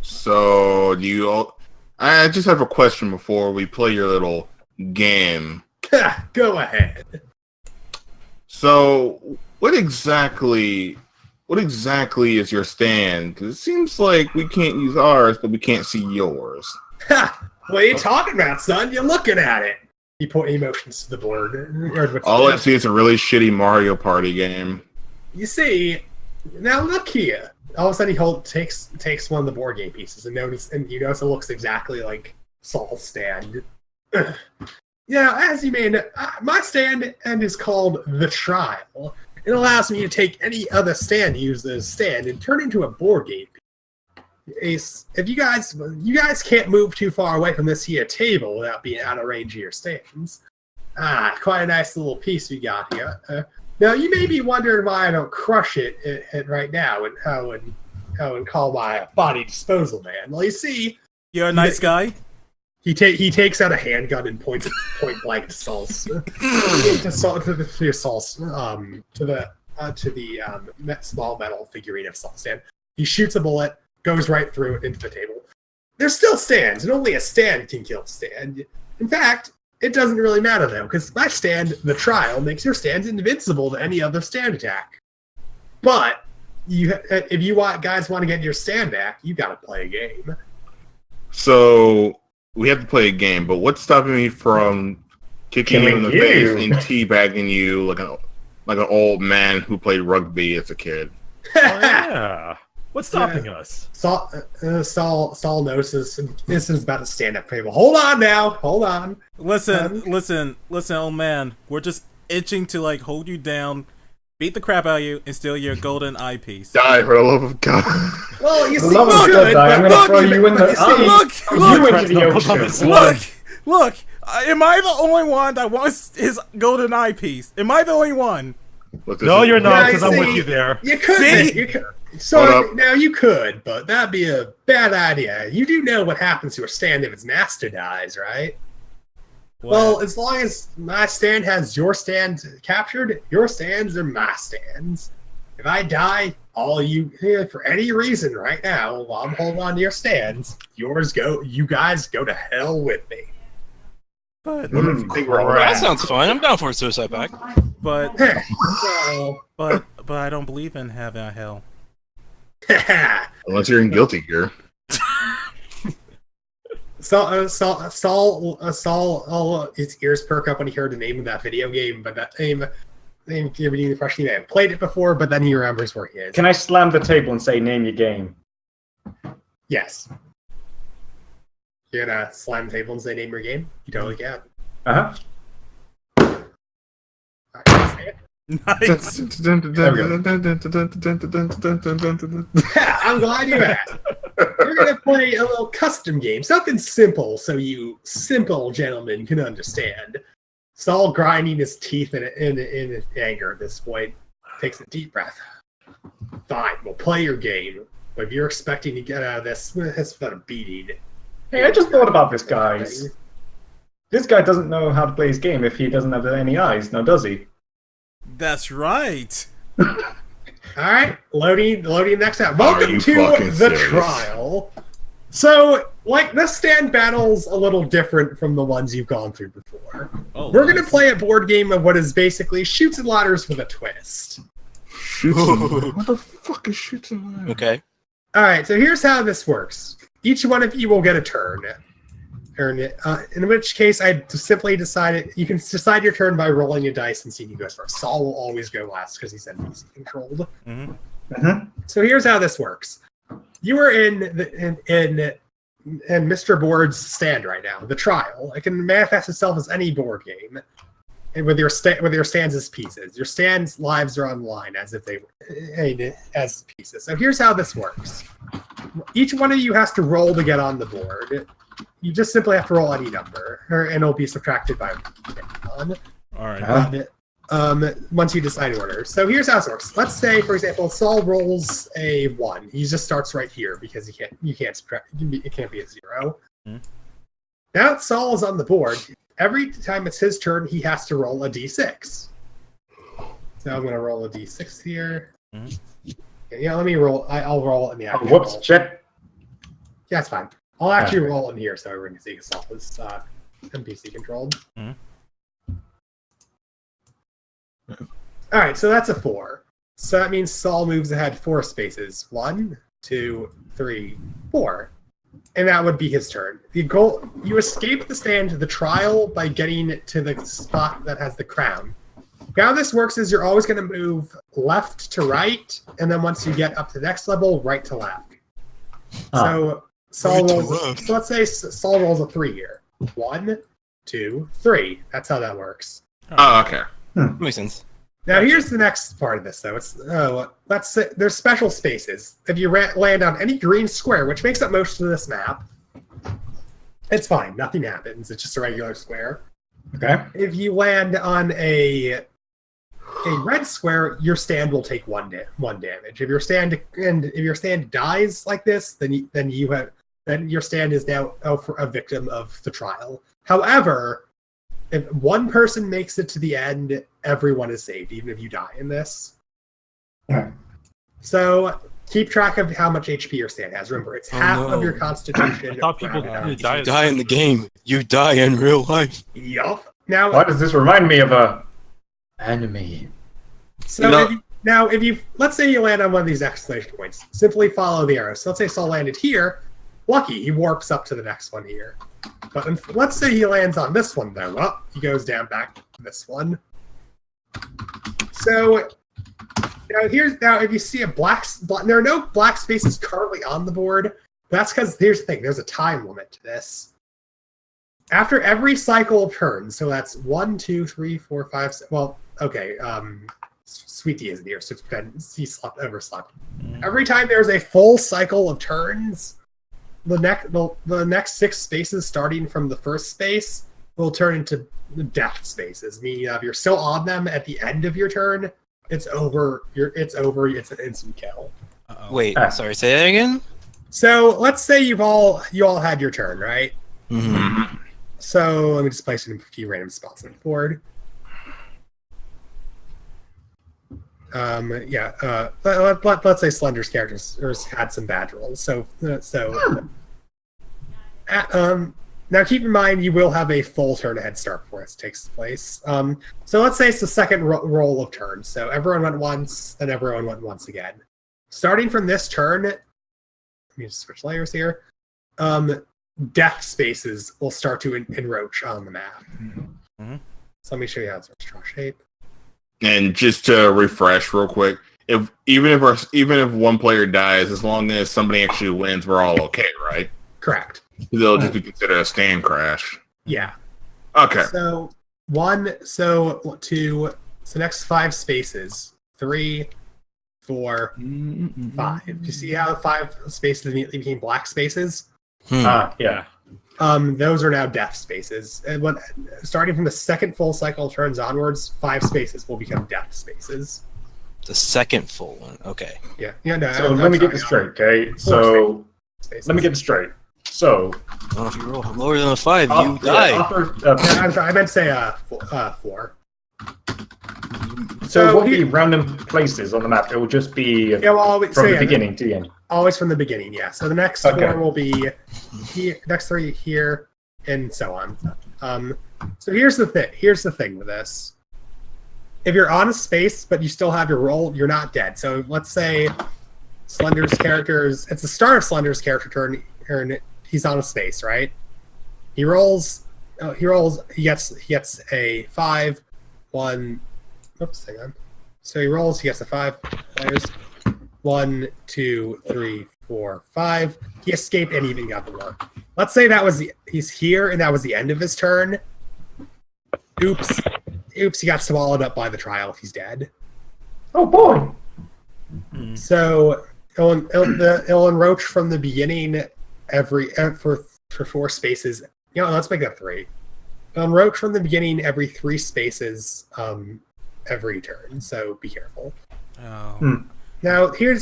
Speaker 1: So, I just have a question before we play your little game.
Speaker 2: Go ahead.
Speaker 1: So, what exactly is your stand? Because it seems like we can't use ours, but we can't see yours.
Speaker 2: Ha! What are you talking about, son? You're looking at it. He motions to the board.
Speaker 1: All I see is a really shitty Mario Party game.
Speaker 2: You see, now look here. All of a sudden, he takes one of the board game pieces and you notice it looks exactly like Saul's stand. As you may know, my stand is called the Trial. It allows me to take any other stand user's stand and turn it into a board game piece. If you guys can't move too far away from this here table without being out of range of your stands. Quite a nice little piece we got here. Now you may be wondering why I don't crush it right now and call my body disposal man. Well, you see,
Speaker 4: you're a nice guy.
Speaker 2: He takes out a handgun and points it point blank to Saul's to the small metal figurine of Saul's stand. He shoots a bullet. Goes right through it into the table. There's still stands, and only a stand can kill a stand. In fact, it doesn't really matter, though, because my stand, the Trial, makes your stands invincible to any other stand attack. But if you guys want to get your stand back, you got to play a game.
Speaker 1: So we have to play a game, but what's stopping me from kicking you in the face and teabagging you like an old man who played rugby as a kid?
Speaker 5: Oh, yeah. What's stopping us?
Speaker 2: Saul notices this is about to stand up table. Hold on now. Hold on.
Speaker 4: Listen, old man. We're just itching to hold you down, beat the crap out of you, and steal your golden eyepiece.
Speaker 1: Die for the love of God.
Speaker 2: Well, you see,
Speaker 3: I'm gonna throw you in the ocean.
Speaker 4: Look. Am I the only one that wants his golden eyepiece? Am I the only one?
Speaker 1: Look,
Speaker 5: no, you're not, because I'm with you there.
Speaker 2: You could.
Speaker 4: See?
Speaker 2: So now you could, but that'd be a bad idea. You do know what happens to a stand if its master dies, right? What? Well, as long as my stand has your stand captured, your stands are my stands. If I die, all you for any reason right now, while I'm holding on to your stands, you guys go to hell with me.
Speaker 4: But
Speaker 6: that sounds fun. I'm down for a suicide pact.
Speaker 4: But I don't believe believe in heaven or hell.
Speaker 1: Unless you're in Guilty Gear.
Speaker 2: Saul, his ears perk up when he heard the name of that video game, but that name giving you the impression he may have played it before, but then he remembers where he is.
Speaker 3: Can I slam the table and say, name your game?
Speaker 2: Yes. You're gonna slam the table and say name your game? You totally can.
Speaker 3: Uh-huh.
Speaker 2: Alright, say it.
Speaker 4: Nice.
Speaker 2: I'm glad you asked. We're going to play a little custom game. Something simple so you simple gentlemen can understand. Saul grinding his teeth in anger at this point. Takes a deep breath. Fine, we'll play your game. But if you're expecting to get out of this, it's about a beating.
Speaker 3: Hey, I just thought about this, guys. This guy doesn't know how to play his game if he doesn't have any eyes, now does he?
Speaker 4: That's right.
Speaker 2: Alright, loading next out. Welcome to the
Speaker 1: serious?
Speaker 2: trial. So, like, this stand battle's a little different from the ones you've gone through before.
Speaker 4: Oh,
Speaker 2: We're going to play a board game of what is basically Shoots and Ladders with a twist.
Speaker 1: What the fuck is Shoots and Ladders?
Speaker 6: Okay.
Speaker 2: Alright, so here's how this works. Each one of you will get a turn. In which case, I simply decided you can decide your turn by rolling a dice and seeing who goes first. Saul will always go last because he's NPC controlled. So here's how this works. You are in Mr. Board's stand right now. The trial. It can manifest itself as any board game, and with your stands as pieces. Your stands' lives are on the line as if they were as pieces. So here's how this works. Each one of you has to roll to get on the board. You just simply have to roll any number, and it'll be subtracted by 1.
Speaker 4: All right.
Speaker 2: Once you decide order. So here's how it works. Let's say, for example, Saul rolls a 1. He just starts right here because you can't subtract. It can't be a 0. Now that Saul is on the board, every time it's his turn, he has to roll a d6. So I'm going to roll a d6 here. Yeah, let me roll. I'll roll in the actual.
Speaker 3: Whoops, shit.
Speaker 2: Yeah, it's fine. I'll actually roll in here so everyone can see because Saul is NPC controlled. All right, so that's a 4. So that means Saul moves ahead 4 spaces. 1, 2, 3, 4. And that would be his turn. The goal, you escape the stand to the trial by getting to the spot that has the crown. How this works is you're always going to move left to right, and then once you get up to the next level, right to left. So Saul rolls. So let's say Saul rolls a 3 here. 1, 2, 3. That's how that works.
Speaker 1: Oh, okay.
Speaker 6: Makes sense.
Speaker 2: Now here's the next part of this, though. It's let's say there's special spaces. If you land on any green square, which makes up most of this map, it's fine. Nothing happens. It's just a regular square.
Speaker 3: Okay.
Speaker 2: If you land on a red square, your stand will take 1 damage. If your stand dies like this, then your stand is now a victim of the trial. However, if one person makes it to the end, everyone is saved, even if you die in this.
Speaker 3: Alright.
Speaker 2: So keep track of how much HP your stand has. Remember, it's half of your constitution.
Speaker 5: I thought people die.
Speaker 6: You die in the game. You die in real life.
Speaker 2: Yup. Now,
Speaker 3: Why does this remind me of a anime?
Speaker 2: So if you let's say you land on one of these exclamation points, simply follow the arrow. So let's say Saul landed here. Lucky, he warps up to the next one here. But let's say he lands on this one, though. Well, he goes down back to this one. So now if you see there are no black spaces currently on the board. That's because here's the thing: there's a time limit to this. After every cycle of turns, so that's 1, 2, 3, 4, 5. Well, okay. Sweetie isn't here, so he overslept. Every time there's a full cycle of turns, the next 6 spaces starting from the first space will turn into death spaces. Meaning if you're still on them at the end of your turn, it's over. It's an instant kill.
Speaker 6: Wait, sorry, say that again?
Speaker 2: So let's say you all had your turn, right?
Speaker 6: Mm-hmm.
Speaker 2: So let me just place it in a few random spots on the board. Let's say Slender's characters had some bad rolls. So Now keep in mind you will have a full turn head start before this takes place. So let's say it's the second roll of turns. So everyone went once, then everyone went once again. Starting from this turn, let me just switch layers here. Death spaces will start to encroach on the map.
Speaker 4: Mm-hmm.
Speaker 2: So let me show you how it's draw shape.
Speaker 1: And just to refresh real quick, even if one player dies, as long as somebody actually wins, we're all okay, right?
Speaker 2: Correct.
Speaker 1: They'll just be considered a stand crash.
Speaker 2: Yeah.
Speaker 1: Okay.
Speaker 2: So next 5 spaces. 3, 4, 5. You see how 5 spaces immediately became black spaces?
Speaker 3: Yeah.
Speaker 2: Those are now death spaces. And starting from the second full cycle turns onwards, 5 spaces will become death spaces.
Speaker 6: The second full one. Okay.
Speaker 2: Yeah. No.
Speaker 3: So let me get this straight, okay? So let me get this straight. So,
Speaker 6: if you roll lower than a 5, you die.
Speaker 2: I'm sorry, I meant to say 4.
Speaker 3: So it won't be random places on the map. It will just be from the beginning to the end.
Speaker 2: Always from the beginning, yeah. So the next 4 will be here, next 3 here, and so on. So here's the thing with this. If you're on a space, but you still have your roll, you're not dead. So let's say Slender's it's the start of Slender's character turn. He's on a space, right? He rolls. He gets a 5, 1. Oops, hang on. So he rolls. He gets a 5 players. 1, 2, 3, 4, 5. He escaped and even got the 1. Let's say he's here and that was the end of his turn. Oops. He got swallowed up by the trial. He's dead.
Speaker 3: Oh boy.
Speaker 2: So it'll encroach from the beginning for 4 spaces. Let's make that 3. It'll encroach from the beginning every 3 spaces every turn. So be careful.
Speaker 4: Oh.
Speaker 2: Now there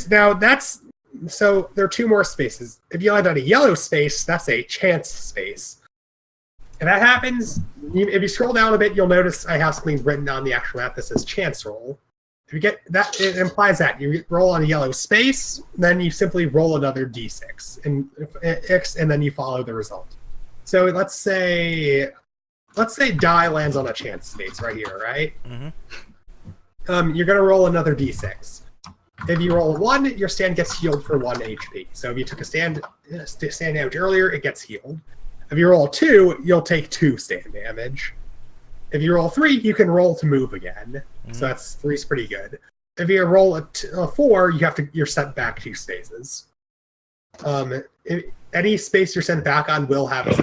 Speaker 2: are 2 more spaces. If you land on a yellow space, that's a chance space. If that happens, if you scroll down a bit, you'll notice I have something written on the actual map that says chance roll. If you get that, it implies that you roll on a yellow space, then you simply roll another d6 and then you follow the result. So let's say die lands on a chance space right here, right? Mm-hmm. You're gonna roll another d6. If you roll a 1, your stand gets healed for 1 HP. So if you took a stand damage earlier, it gets healed. If you roll a 2, you'll take 2 stand damage. If you roll a 3, you can roll to move again. So that's 3's pretty good. If you roll a 4, you're sent back 2 spaces. Any space you're sent back on will have if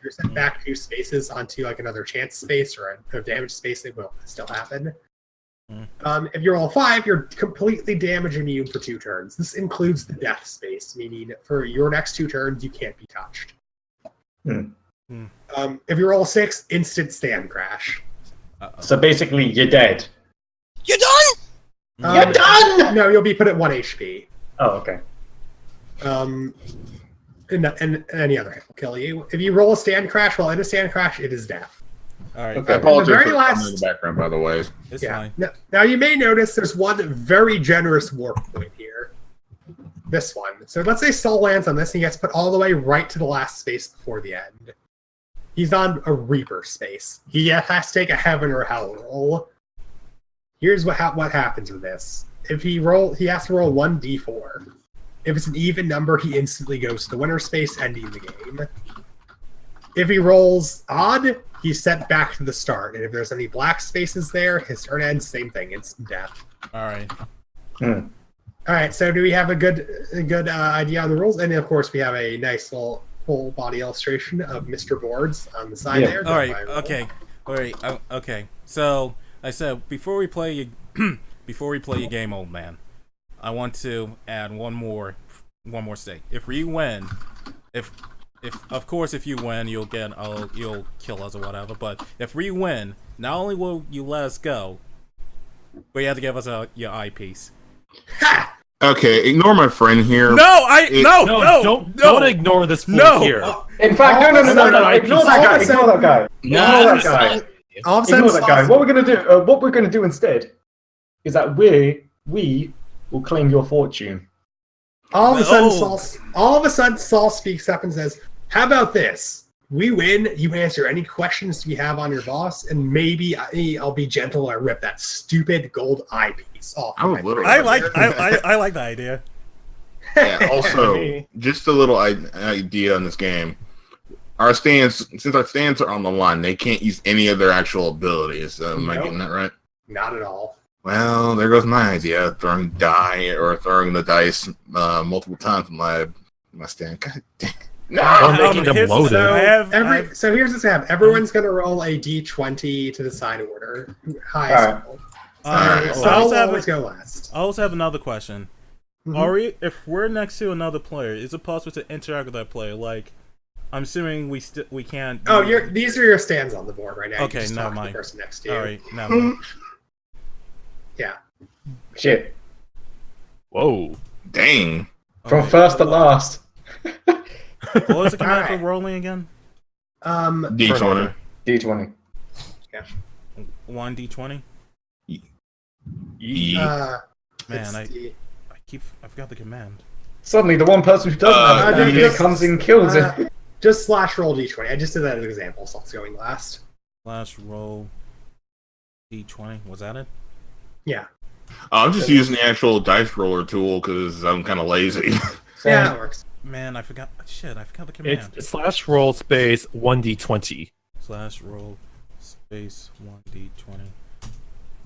Speaker 2: you're sent back 2 spaces onto like another chance space or a damage space, it will still happen. If you roll a 5, you're completely damage immune for 2 turns. This includes the death space, meaning for your next 2 turns, you can't be touched. If you roll a 6, instant stand crash.
Speaker 3: So basically, you're dead.
Speaker 6: You're done?
Speaker 3: You're done!
Speaker 2: No, you'll be put at 1 HP.
Speaker 3: Oh, okay.
Speaker 2: And any other hit will kill you. If you roll a stand crash while in a stand crash, it is death.
Speaker 4: All right.
Speaker 1: Okay. I apologize for in the background, by the way.
Speaker 4: It's fine.
Speaker 2: Now you may notice there's one very generous warp point here. This one. So let's say Sol lands on this and he gets put all the way right to the last space before the end. He's on a Reaper space. He has to take a heaven or hell roll. Here's what happens with this. If he has to roll 1d4. If it's an even number, he instantly goes to the winner space, ending the game. If he rolls odd, he's sent back to the start. And if there's any black spaces there, his turn ends, same thing, instant death.
Speaker 4: All right.
Speaker 2: All right, so do we have a good idea on the rules? And of course, we have a nice little full body illustration of Mr. Boards on the side there.
Speaker 4: All right. Okay. All right. Okay. So I said before we play your game, old man, I want to add one more stake. If you win, if you win, you'll kill us or whatever. But if we win, not only will you let us go, but you have to give us your eyepiece.
Speaker 2: Ha!
Speaker 1: Okay, ignore my friend here.
Speaker 5: Don't ignore this fool here.
Speaker 3: In fact, no. Ignore that guy. Ignore that guy. What we're gonna do instead is that we will claim your fortune.
Speaker 2: All of a sudden, Saul speaks up and says, "How about this? we win. You answer any questions you have on your boss, and maybe I'll be gentle and rip that stupid gold eyepiece off.
Speaker 1: I would literally.
Speaker 4: I like the idea.
Speaker 1: Yeah, also, just a little idea on this game. Our stands, since our stands are on the line, they can't use any of their actual abilities. Am I getting that right?
Speaker 2: Not at all.
Speaker 1: Well, there goes my idea: throwing die or throwing the dice multiple times in my stand. God damn.
Speaker 5: Or making them loaded.
Speaker 2: So here's what's happening. Everyone's gonna roll a d20 to decide order. Highest roll. So I'll always go last.
Speaker 4: I also have another question.
Speaker 2: Mm-hmm.
Speaker 4: If we're next to another player, is it possible to interact with that player? Like, I'm assuming we can't.
Speaker 2: These are your stands on the board right now.
Speaker 4: Okay,
Speaker 2: you just
Speaker 4: now
Speaker 2: talk to
Speaker 4: mine.
Speaker 2: the person next to you.
Speaker 4: All right, now mine.
Speaker 2: Yeah.
Speaker 3: Shit.
Speaker 5: Whoa.
Speaker 1: Dang.
Speaker 3: From first to last.
Speaker 4: What was the command
Speaker 2: Alright.
Speaker 4: for rolling again?
Speaker 1: D20.
Speaker 3: D20.
Speaker 4: One D20. Man, I forgot the command.
Speaker 3: Suddenly, the one person who doesn't have D comes and kills it.
Speaker 2: Just slash roll d20. I just did that as an example, so it's going last.
Speaker 4: Slash roll D20. Was that it?
Speaker 2: Yeah.
Speaker 1: I'm just using the actual dice roller tool because I'm kind of lazy.
Speaker 2: Yeah, that works.
Speaker 4: Man, I forgot. Shit, I forgot the command.
Speaker 5: It's slash roll space 1d20.
Speaker 4: Slash roll space 1D20.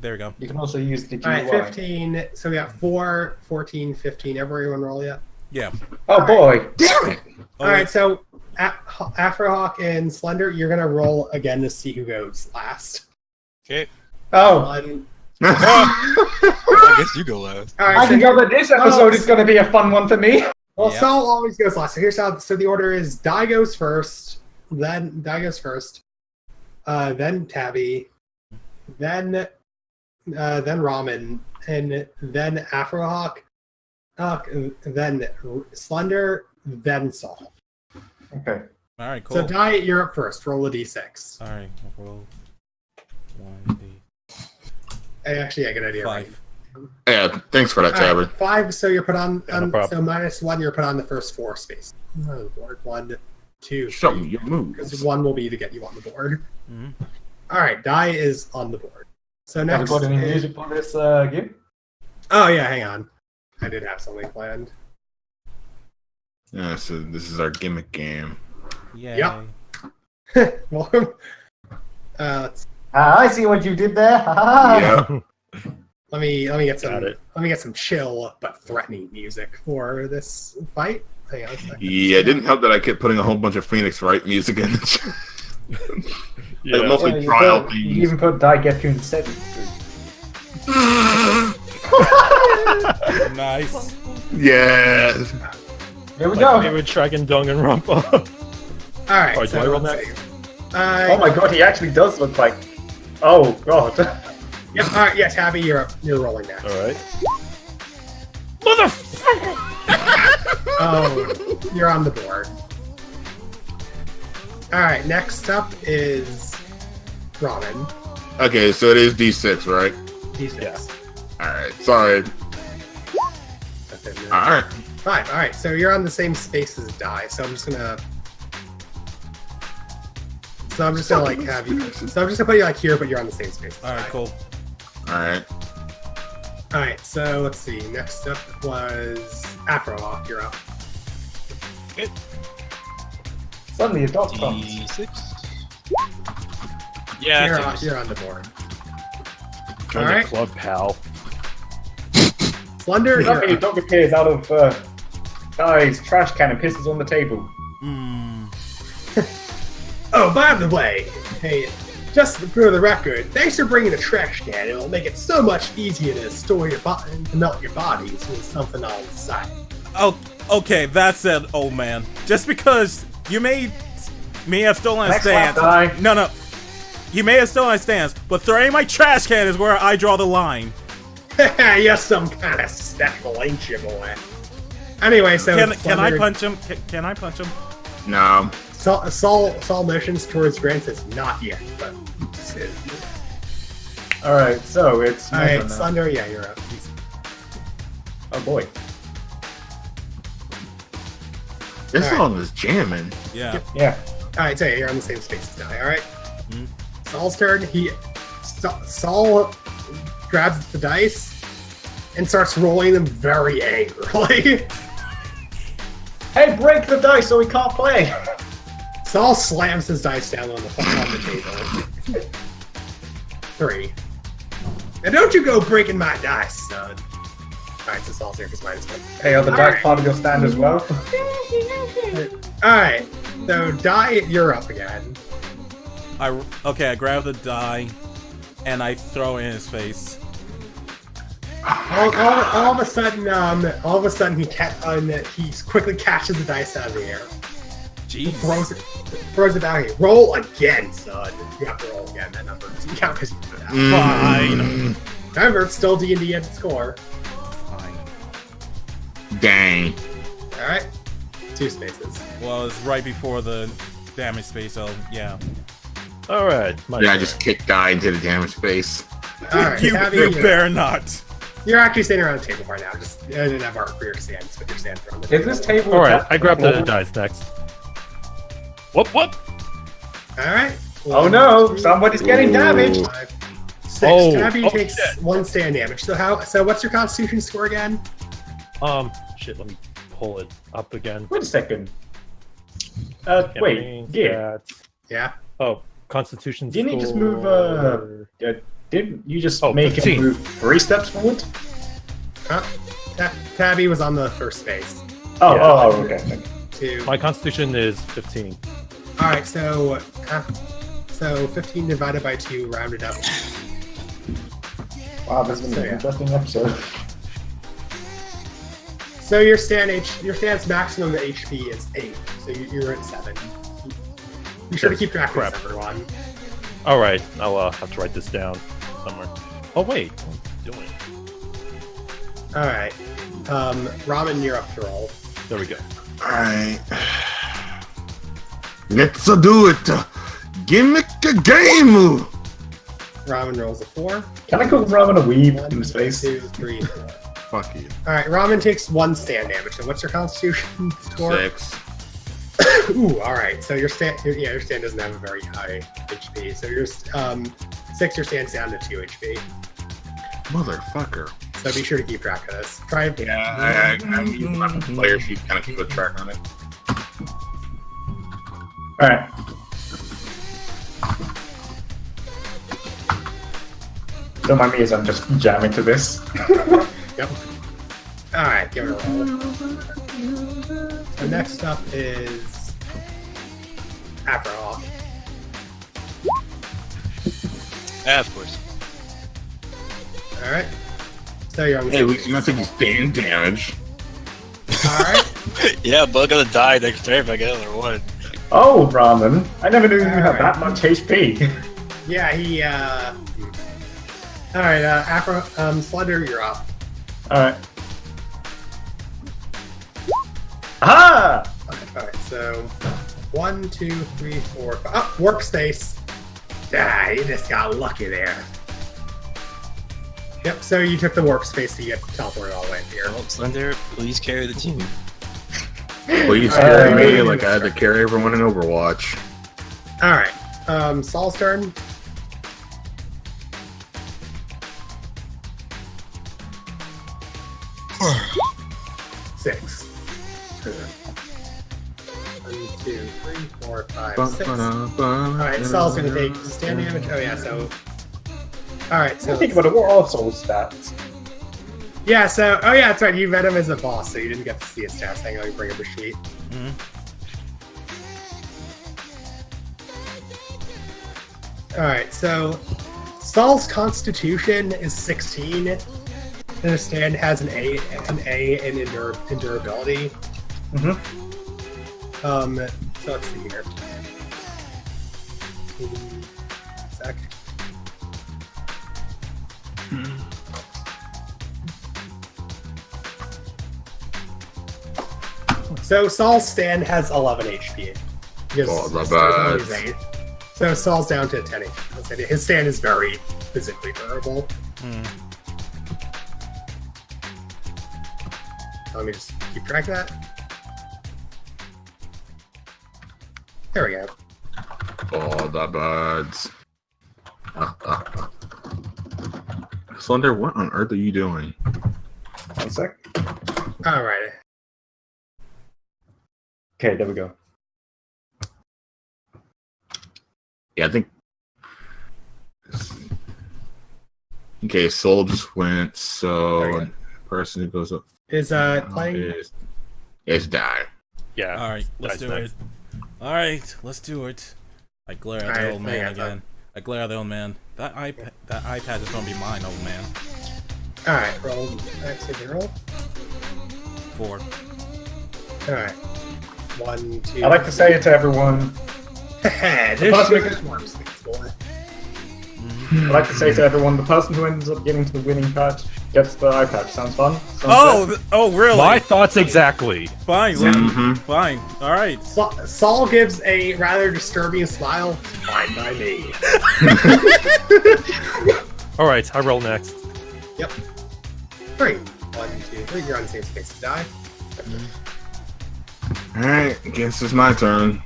Speaker 4: There we go.
Speaker 3: You can also use the
Speaker 2: All right,
Speaker 3: GUI.
Speaker 2: 15. So we got 4, 14, 15. Everyone roll yet?
Speaker 4: Yeah.
Speaker 3: Oh boy.
Speaker 1: Damn it!
Speaker 2: All right, so Afrohawk and Slender, you're gonna roll again to see who goes last.
Speaker 6: Okay.
Speaker 3: Oh,
Speaker 2: One.
Speaker 6: I guess you go last.
Speaker 2: All right,
Speaker 3: I can go that this episode is going to be a fun one for me.
Speaker 2: Well,
Speaker 4: Yep.
Speaker 2: Saul always goes last. So here's how. So the order is: Die goes first, then Tabby, then Ramen, and then Afrohawk, then Slender, then Saul.
Speaker 3: Okay.
Speaker 4: All right, cool.
Speaker 2: So Die, you're up first. Roll a d6.
Speaker 4: All right, roll 1D5.
Speaker 2: Actually, I got an idea. Right?
Speaker 1: Yeah, thanks for that,
Speaker 2: All
Speaker 1: Tabby.
Speaker 2: right, 5. So you're put on.
Speaker 5: Yeah, no problem.
Speaker 2: So -1, you're put on the first 4 spaces. On the board. 1, 2,
Speaker 1: Show
Speaker 2: 3.
Speaker 1: me your moves.
Speaker 2: Because 1 will be to get you on the board.
Speaker 4: Mhm.
Speaker 2: All right, Die is on the board. So
Speaker 3: Have you
Speaker 2: next.
Speaker 3: got any
Speaker 2: is-
Speaker 3: music for this game?
Speaker 2: Oh yeah, hang on. I did have something planned.
Speaker 1: Yeah, so this is our gimmick game.
Speaker 4: Yay.
Speaker 2: Yep. Well, let's-
Speaker 3: I see what you did there.
Speaker 1: Yeah.
Speaker 2: let me get some
Speaker 5: Got it.
Speaker 2: let me get some chill but threatening music for this fight. Hang on a second.
Speaker 1: Yeah, it didn't help that I kept putting a whole bunch of Phoenix Wright music in the chat. Like, mostly trial
Speaker 3: You
Speaker 1: themes.
Speaker 3: even put Daigetsu 7.
Speaker 4: Nice.
Speaker 1: Yeah.
Speaker 3: Here we
Speaker 5: My
Speaker 3: go.
Speaker 5: favorite Dragon Danganronpa.
Speaker 2: All right.
Speaker 5: Alright, do I roll
Speaker 2: let's
Speaker 5: next?
Speaker 2: see.
Speaker 3: Oh my god, he actually does look like. Oh god.
Speaker 2: Yep. All right. Yeah, Tabby, you're up. You're rolling now.
Speaker 5: Alright.
Speaker 2: Oh, you're on the board. All right. Next up is Robin.
Speaker 1: Okay, so it is D6, right?
Speaker 2: D6.
Speaker 5: Yeah.
Speaker 1: Alright, sorry.
Speaker 2: That's it.
Speaker 1: Alright.
Speaker 2: 5. All right. So you're on the same space as Die. So I'm just gonna. So I'm just gonna like have you. So I'm just gonna put you like here, but you're on the same space. as
Speaker 4: All right,
Speaker 2: Die.
Speaker 4: cool.
Speaker 1: Alright.
Speaker 2: All right. So let's see. Next up was Afrohawk. You're up.
Speaker 3: Suddenly a dog comes.
Speaker 6: D6. Yeah,
Speaker 2: You're
Speaker 6: I
Speaker 2: on,
Speaker 6: think
Speaker 2: you're on the board.
Speaker 5: Join
Speaker 2: Alright.
Speaker 5: the club, pal.
Speaker 2: Slender.
Speaker 3: Suddenly
Speaker 2: You're
Speaker 3: a
Speaker 2: up.
Speaker 3: dog appears out of Dai's trash can and pisses on the table.
Speaker 2: Oh, by the way, hey, just for the record, thanks for bringing a trash can. It'll make it so much easier to store your body, to melt your bodies with something on the side.
Speaker 4: Oh, okay, that's it, old man. Just because you may have stolen a
Speaker 3: Next
Speaker 4: stance.
Speaker 3: lap, Die.
Speaker 4: No. You may have stolen a stance, but throwing my trash can is where I draw the line.
Speaker 2: You're some kind of special, ain't you, boy? Anyway, so
Speaker 4: Can I
Speaker 2: Slender-
Speaker 4: punch him? Can I punch him?
Speaker 1: No.
Speaker 2: Saul motions towards Grant says not yet, but
Speaker 3: Alright, so it's.
Speaker 2: all
Speaker 3: my turn
Speaker 2: right,
Speaker 3: now.
Speaker 2: Slender. Yeah, you're up.
Speaker 3: Oh boy.
Speaker 1: This
Speaker 2: Alright.
Speaker 1: song is jamming.
Speaker 4: Yeah.
Speaker 3: Yeah.
Speaker 2: Alright, so you're on the same spaces now, alright?
Speaker 4: Mhm.
Speaker 2: Saul's turn. Saul grabs the dice and starts rolling them very angrily.
Speaker 3: Hey, break the dice so we can't play.
Speaker 2: Saul slams his dice down on the table. 3. And don't you go breaking my dice, son. Alright, so Saul's here because -1.
Speaker 3: Hey, are the dice part of your stand as well?
Speaker 2: Alright, so Die, you're up again.
Speaker 4: I grab the die and I throw it in his face.
Speaker 2: All of a sudden, he quickly catches the dice out of the air.
Speaker 4: Jeez.
Speaker 2: Throws it back. Roll again, son. You have to roll again. That number doesn't count because you did that.
Speaker 4: Fine.
Speaker 2: Remember, it's still D&D at the score.
Speaker 4: Fine.
Speaker 1: Dang.
Speaker 2: All right, 2 spaces.
Speaker 4: Well, it's right before the damage space, so yeah.
Speaker 5: All right.
Speaker 1: Yeah, I just kicked Die into the damage space.
Speaker 2: All right,
Speaker 4: You
Speaker 2: Tabby,
Speaker 4: better not.
Speaker 2: you're actually standing around the table right now. Just didn't have art for your stand, but your stand from the
Speaker 3: Is this table?
Speaker 5: All right, I grabbed the dice next. Whoop.
Speaker 2: All right.
Speaker 3: Oh no! Somebody's getting damaged.
Speaker 2: 5, 6.
Speaker 5: Oh,
Speaker 2: Tabby
Speaker 5: oh,
Speaker 2: takes
Speaker 5: shit.
Speaker 2: 1 stand damage. So what's your Constitution score again?
Speaker 5: Shit. Let me pull it up again.
Speaker 3: Wait a second.
Speaker 5: Campaign
Speaker 3: Wait. Yeah.
Speaker 5: stats.
Speaker 2: Yeah.
Speaker 5: Oh, Constitution.
Speaker 3: Didn't he just move? Didn't you just
Speaker 5: Oh,
Speaker 3: make
Speaker 5: 15.
Speaker 3: him move 3 steps forward?
Speaker 2: Huh? Tabby was on the first space.
Speaker 3: Oh,
Speaker 5: Yeah.
Speaker 3: okay.
Speaker 2: 2.
Speaker 5: My Constitution is 15.
Speaker 2: All right, so 15 divided by 2, rounded up.
Speaker 3: Wow, this is gonna be an interesting episode.
Speaker 2: So your stand's maximum HP is 8, so you're at 7. Be sure to keep track of
Speaker 5: Crap.
Speaker 2: this, everyone.
Speaker 5: All right, I'll have to write this down somewhere. Oh wait, what am I doing?
Speaker 2: All right, Ramen, you're up to roll.
Speaker 5: There we go.
Speaker 1: Alright. Let's do it. Gimmick a game.
Speaker 2: Ramen rolls a 4.
Speaker 3: Can I call Ramen a weeb
Speaker 2: 1,
Speaker 3: in his face?
Speaker 2: 2, 3, 4.
Speaker 1: Fuck you.
Speaker 2: All right, Ramen takes 1 stand damage. So what's your Constitution score?
Speaker 1: 6.
Speaker 2: Ooh, all right. So your stand doesn't have a very high HP. So your 6, your stand's down to 2 HP.
Speaker 1: Motherfucker.
Speaker 2: So be sure to keep track of this. Try.
Speaker 1: Yeah, I'm using my player sheet to kind of keep a track on it.
Speaker 3: Alright. Don't mind me as I'm just jamming to this.
Speaker 2: Yep. All right, give it a roll. So next up is Afro.
Speaker 6: Yeah, of course.
Speaker 2: All right. So you're on the
Speaker 1: Hey,
Speaker 2: same
Speaker 1: we
Speaker 2: page.
Speaker 1: can take stand damage.
Speaker 2: All right.
Speaker 6: Yeah, but I'm gonna die next turn if I get another one.
Speaker 3: Oh, Ramen. I never knew you had
Speaker 2: Alright.
Speaker 3: that much HP.
Speaker 2: Yeah, he. All right, Afro. Slender, you're up.
Speaker 3: Alright. Aha!
Speaker 2: All right. So 1, 2, 3, 4, 5. Oh, workspace. Ah, you just got lucky there. Yep. So you took the workspace to get teleported all the way here.
Speaker 6: Well, Slender, please carry the team.
Speaker 1: Please carry me like I had to carry everyone in Overwatch.
Speaker 2: All right. Saul's turn. Six. 1, 2, 3, 4, 5, 6. Alright, Saul's gonna take stand damage. Oh yeah, so. Alright, so.
Speaker 3: Think about it, what are Saul's stats?
Speaker 2: Yeah, so. Oh yeah, that's right. You met him as a boss, so you didn't get to see his stats. Hang on, let me bring up a sheet.
Speaker 4: Mhm.
Speaker 2: Alright, so. Saul's constitution is 16. And his stand has an A in endurability.
Speaker 3: Mm-hmm.
Speaker 2: So let's see here. Sec. So Saul's stand has 11 HP.
Speaker 1: Oh, the bad.
Speaker 2: So Saul's down to 10 HP. His stand is very physically durable. Let me just keep track of that. There we go.
Speaker 1: Oh, the birds. Slender, what on earth are you doing?
Speaker 3: 1 sec.
Speaker 2: All right.
Speaker 3: Okay, there we go.
Speaker 1: Yeah, I think. Okay, Soul just went. So, person who goes up
Speaker 2: Is playing?
Speaker 1: is die.
Speaker 5: Yeah.
Speaker 4: All right, let's do it. All right, let's do it. I glare at the old man again. I glare at the old man. That iPad is gonna be mine, old man.
Speaker 2: All right, roll. Actually, roll.
Speaker 4: 4.
Speaker 2: All right. 1, 2.
Speaker 3: I like to say it to everyone.
Speaker 2: This is warm space, boy.
Speaker 3: I like to say to everyone, the person who ends up getting to the winning patch gets the iPad. Sounds fun?
Speaker 4: Oh, really?
Speaker 5: My thoughts exactly.
Speaker 4: Fine, fine. All right.
Speaker 2: Saul gives a rather disturbing smile. Fine by me.
Speaker 5: All right, I roll next.
Speaker 2: Yep. 3. 1, 2, 3. You're on the same space to die.
Speaker 1: Alright, I guess it's my turn.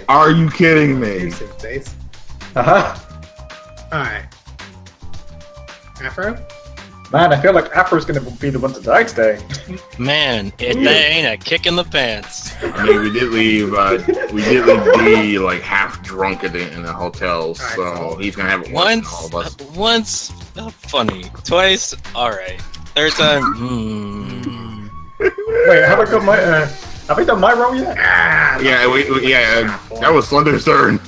Speaker 1: Are you kidding me?
Speaker 2: Same space.
Speaker 3: Uh-huh.
Speaker 2: Alright. Afro?
Speaker 3: Man, I feel like Afro's gonna be the one to die today.
Speaker 6: Man, that ain't a kick in the pants.
Speaker 1: I mean, we did leave D like half drunk in the hotel, so he's gonna have it once.
Speaker 6: Once, funny. Twice, alright. Third time,
Speaker 3: Wait, have I done my roll yet?
Speaker 1: Yeah, that was Slender's turn.